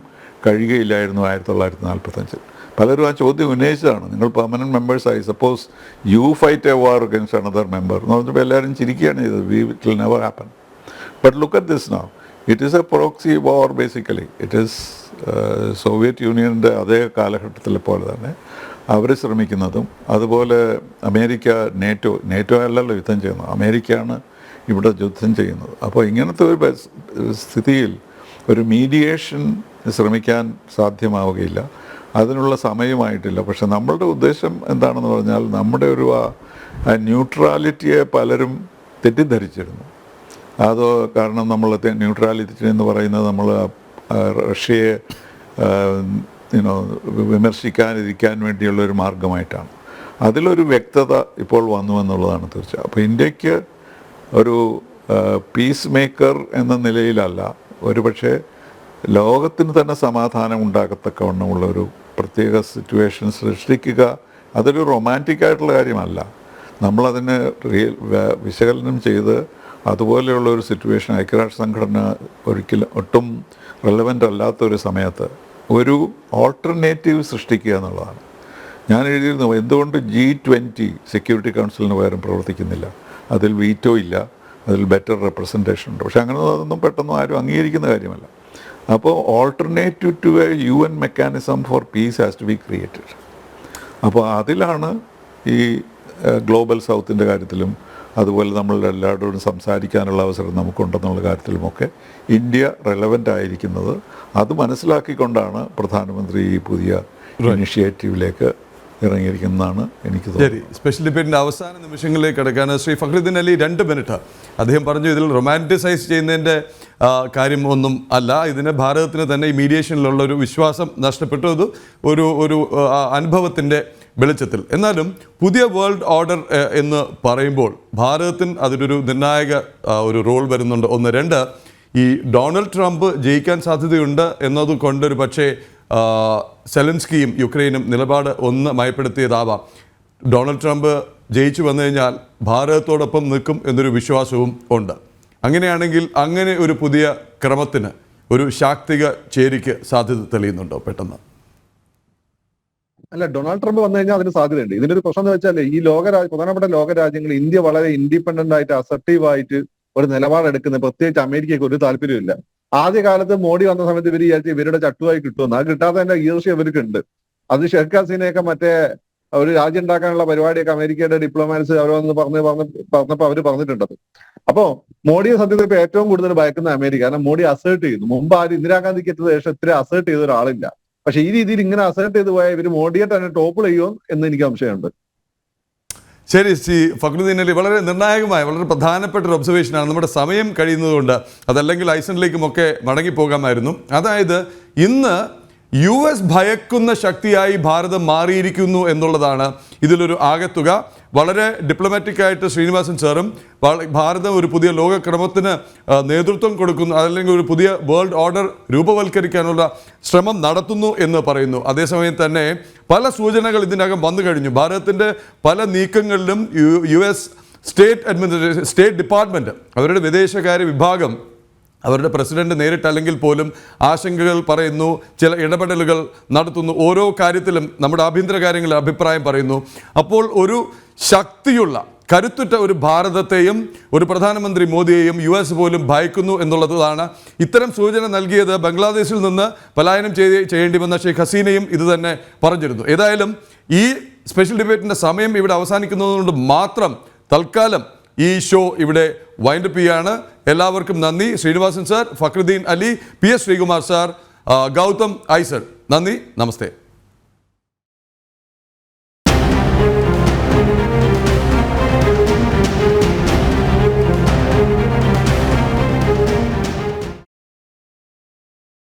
കഴിയുകയില്ലായിരുന്നു 1945. പലരും ആ ചോദ്യം ഉന്നയിച്ചതാണ്. നിങ്ങൾ പെർമനൻറ്റ് മെമ്പേഴ്സായി, suppose you fight a war against another member എന്ന് പറഞ്ഞപ്പോൾ എല്ലാവരും ചിരിക്കുകയാണ് ചെയ്തത്. It will never happen. But look at this now. It is a proxy war basically. It is Soviet യൂണിയൻ്റെ അതേ കാലഘട്ടത്തിലെ പോലെ തന്നെ അവർ ശ്രമിക്കുന്നതും, അതുപോലെ അമേരിക്ക നേറ്റോ അല്ലല്ലോ യുദ്ധം ചെയ്യുന്നത്, അമേരിക്കയാണ് ഇവിടെ യുദ്ധം ചെയ്യുന്നത്. അപ്പോൾ ഇങ്ങനത്തെ ഒരു സ്ഥിതിയിൽ ഒരു മീഡിയേഷൻ ശ്രമിക്കാൻ സാധ്യമാവുകയില്ല. അതിനുള്ള സമയമായിട്ടില്ല. പക്ഷെ നമ്മളുടെ ഉദ്ദേശം എന്താണെന്ന് പറഞ്ഞാൽ, നമ്മുടെ ഒരു ന്യൂട്രാലിറ്റിയെ പലരും തെറ്റിദ്ധരിച്ചിരുന്നു. അതോ കാരണം നമ്മൾ ന്യൂട്രാലിറ്റി എന്ന് പറയുന്നത് നമ്മൾ റഷ്യയെ വിമർശിക്കാതിരിക്കാൻ വേണ്ടിയുള്ളൊരു മാർഗമായിട്ടാണ്. അതിലൊരു വ്യക്തത ഇപ്പോൾ വന്നു എന്നുള്ളതാണ് തീർച്ച. അപ്പോൾ ഇന്ത്യക്ക് ഒരു പീസ് മേക്കർ എന്ന നിലയിലല്ല, ഒരു പക്ഷേ ലോകത്തിന് തന്നെ സമാധാനം ഉണ്ടാകത്തക്കവണ്ണമുള്ള ഒരു പ്രത്യേക സിറ്റുവേഷൻ സൃഷ്ടിക്കുക, അതൊരു റൊമാൻറ്റിക് ആയിട്ടുള്ള കാര്യമല്ല. നമ്മളതിനെ വിശകലനം ചെയ്ത് അതുപോലെയുള്ള ഒരു സിറ്റുവേഷൻ ഐക്യരാഷ്ട്ര സംഘടന ഒട്ടും റെലവൻ്റ് അല്ലാത്തൊരു സമയത്ത് ഒരു ഓൾട്ടർനേറ്റീവ് സൃഷ്ടിക്കുക എന്നുള്ളതാണ്. ഞാൻ എഴുതിയിരുന്നു, എന്തുകൊണ്ട് G20 സെക്യൂരിറ്റി കൗൺസിലിന് പകരം പ്രവർത്തിക്കുന്നില്ല? അതിൽ വീറ്റോ ഇല്ല, അതിൽ ബെറ്റർ റെപ്രസെൻറ്റേഷൻ ഉണ്ട്. പക്ഷെ അങ്ങനെ അതൊന്നും പെട്ടെന്ന് ആരും അംഗീകരിക്കുന്ന കാര്യമല്ല. അപ്പോൾ alternative to a UN mechanism for peace has to be created. അപ്പോൾ അതിലാണ് ഈ ഗ്ലോബൽ സൗത്തിൻ്റെ കാര്യത്തിലും അതുപോലെ നമ്മളുടെ എല്ലാവരോടും സംസാരിക്കാനുള്ള അവസരം നമുക്കുണ്ടെന്നുള്ള കാര്യത്തിലുമൊക്കെ ഇന്ത്യ റെലവൻ്റ് ആയിരിക്കുന്നത്. അത് മനസ്സിലാക്കിക്കൊണ്ടാണ് പ്രധാനമന്ത്രി ഈ പുതിയ ഇനിഷ്യേറ്റീവിലേക്ക് ഇറങ്ങിയിരിക്കുന്നതാണ് എനിക്ക് തോന്നുന്നത്. ശരി, സ്പെഷ്യൽ ഡിബേറ്റിൻ്റെ അവസാന നിമിഷങ്ങളിലേക്ക് കിടക്കാൻ ശ്രീ ഫഖ്റുദ്ദീൻ അലി 2 മിനിറ്റ്. അദ്ദേഹം പറഞ്ഞു ഇതിൽ റൊമാൻറ്റിസൈസ് ചെയ്യുന്നതിൻ്റെ കാര്യം ഒന്നും അല്ല. ഇതിന് ഭാരതത്തിന് തന്നെ ഈ മീഡിയേഷനിലുള്ള ഒരു വിശ്വാസം നഷ്ടപ്പെട്ടു. അത് ഒരു അനുഭവത്തിൻ്റെ വെളിച്ചത്തിൽ. എന്നാലും പുതിയ വേൾഡ് ഓർഡർ എന്ന് പറയുമ്പോൾ ഭാരതത്തിന് അതിലൊരു നിർണായക ഒരു റോൾ വരുന്നുണ്ട്. 1. 2, ഈ ഡൊണാൾഡ് ട്രംപ് ജയിക്കാൻ സാധ്യതയുണ്ട് എന്നതുകൊണ്ടൊരു പക്ഷേ സെലൻസ്കിയും യുക്രൈനും നിലപാട് മയപ്പെടുത്തിയതാവാം. ഡൊണാൾഡ് ട്രംപ് ജയിച്ചു വന്നു കഴിഞ്ഞാൽ ഭാരതത്തോടൊപ്പം നിൽക്കും എന്നൊരു വിശ്വാസവും ഉണ്ട്. അങ്ങനെയാണെങ്കിൽ അങ്ങനെ ഒരു പുതിയ ക്രമത്തിന്, ഒരു ശാക്തിക ചേരിക്ക് സാധ്യത തെളിയുന്നുണ്ടോ പെട്ടെന്ന്? അല്ല, ഡൊണാൾഡ് ട്രംപ് വന്നു കഴിഞ്ഞാൽ അതിന് സാധ്യതയുണ്ട്. ഇതിനൊരു പ്രശ്നം എന്ന് വെച്ചാൽ ഈ പ്രധാനപ്പെട്ട ലോകരാജ്യങ്ങൾ ഇന്ത്യ വളരെ ഇൻഡിപെൻഡന്റ് ആയിട്ട് അസർട്ടീവായിട്ട് ഒരു നിലപാടെടുക്കുന്നത്, പ്രത്യേകിച്ച് അമേരിക്കയ്ക്ക് ഒരു താല്പര്യമില്ല. ആദ്യകാലത്ത് മോഡി വന്ന സമയത്ത് ഇവർ വിചാരിച്ച് ഇവരുടെ ചട്ടുവായി കിട്ടുമെന്ന്. അത് കിട്ടാതെ തന്നെ ഈർഷ്യ ഇവർക്ക് ഉണ്ട്. അത് ഷെയ്ഖ് ഹസീനയൊക്കെ മറ്റേ ഒരു രാജ്യം ഉണ്ടാക്കാനുള്ള പരിപാടിയൊക്കെ അമേരിക്കയുടെ ഡിപ്ലോമാറ്റ്സ് അവരൊന്ന് പറഞ്ഞപ്പോൾ അവർ പറഞ്ഞിട്ടുണ്ടത്. അപ്പോ മോഡിയെ സത്യത്തിൽ ഇപ്പൊ ഏറ്റവും കൂടുതൽ ഭയക്കുന്ന അമേരിക്ക. കാരണം മോഡി അസേർട്ട് ചെയ്യുന്നു. മുമ്പ് ആരും ഇന്ദിരാഗാന്ധിക്ക് എത്തിയ ശേഷം ഇത്ര അസേർട്ട് ചെയ്ത ഒരാളില്ല. പക്ഷെ ഈ രീതിയിൽ ഇങ്ങനെ അസേർട്ട് ചെയ്ത് പോയാൽ ഇവർ മോഡിയെ തന്നെ ടോപ്പിൾ ചെയ്യുമോ എന്ന് എനിക്ക് സംശയമുണ്ട്. ശരി, ശ്രീ ഫഖ്റുദ്ദീൻ അലി, വളരെ നിർണായകമായ വളരെ പ്രധാനപ്പെട്ട ഒരു ഒബ്സർവേഷനാണ്. നമ്മുടെ സമയം കഴിയുന്നതുകൊണ്ട് അതല്ലെങ്കിൽ ഐസൻഡിലേക്കുമൊക്കെ മടങ്ങിപ്പോകാമായിരുന്നു. അതായത് ഇന്ന് US ഭയക്കുന്ന ശക്തിയായി ഭാരതം മാറിയിരിക്കുന്നു എന്നുള്ളതാണ് ഇതിലൊരു ആകെത്തുക. വളരെ ഡിപ്ലോമാറ്റിക്കായിട്ട് ശ്രീനിവാസൻ സാറും ഭാരതം ഒരു പുതിയ ലോകക്രമത്തിന് നേതൃത്വം കൊടുക്കുന്നു, അതല്ലെങ്കിൽ ഒരു പുതിയ വേൾഡ് ഓർഡർ രൂപവൽക്കരിക്കാനുള്ള ശ്രമം നടത്തുന്നു എന്ന് പറയുന്നു. അതേസമയം തന്നെ പല സൂചനകൾ ഇതിനകം വന്നു കഴിഞ്ഞു. ഭാരതത്തിൻ്റെ പല നീക്കങ്ങളിലും US സ്റ്റേറ്റ് ഡിപ്പാർട്ട്മെൻറ്റ്, അവരുടെ വിദേശകാര്യ വിഭാഗം, അവരുടെ പ്രസിഡന്റ് നേരിട്ടല്ലെങ്കിൽ പോലും ആശങ്കകൾ പറയുന്നു, ചില ഇടപെടലുകൾ നടത്തുന്നു, ഓരോ കാര്യത്തിലും നമ്മുടെ ആഭ്യന്തര കാര്യങ്ങളിൽ അഭിപ്രായം പറയുന്നു. അപ്പോൾ ഒരു ശക്തിയുള്ള കരുത്തുറ്റ ഒരു ഭാരതത്തെയും ഒരു പ്രധാനമന്ത്രി മോദിയെയും US പോലും ഭയക്കുന്നു എന്നുള്ളതാണ്. ഇത്തരം സൂചന നൽകിയത് ബംഗ്ലാദേശിൽ നിന്ന് പലായനം ചെയ്യേണ്ടി വന്ന ഷെയ്ഖ് ഹസീനയും ഇത് തന്നെ പറഞ്ഞിരുന്നു. ഏതായാലും ഈ സ്പെഷ്യൽ ഡിബേറ്റിൻ്റെ സമയം ഇവിടെ അവസാനിക്കുന്നതുകൊണ്ട് മാത്രം തൽക്കാലം ഈ ഷോ ഇവിടെ വൈൻഡപ്പ് ചെയ്യാണ്. എല്ലാവർക്കും നന്ദി. Srinivasan sir, Fakhruddin Ali, PS Sreekumar sir, Gautam ഐസർ, നന്ദി, നമസ്തേ.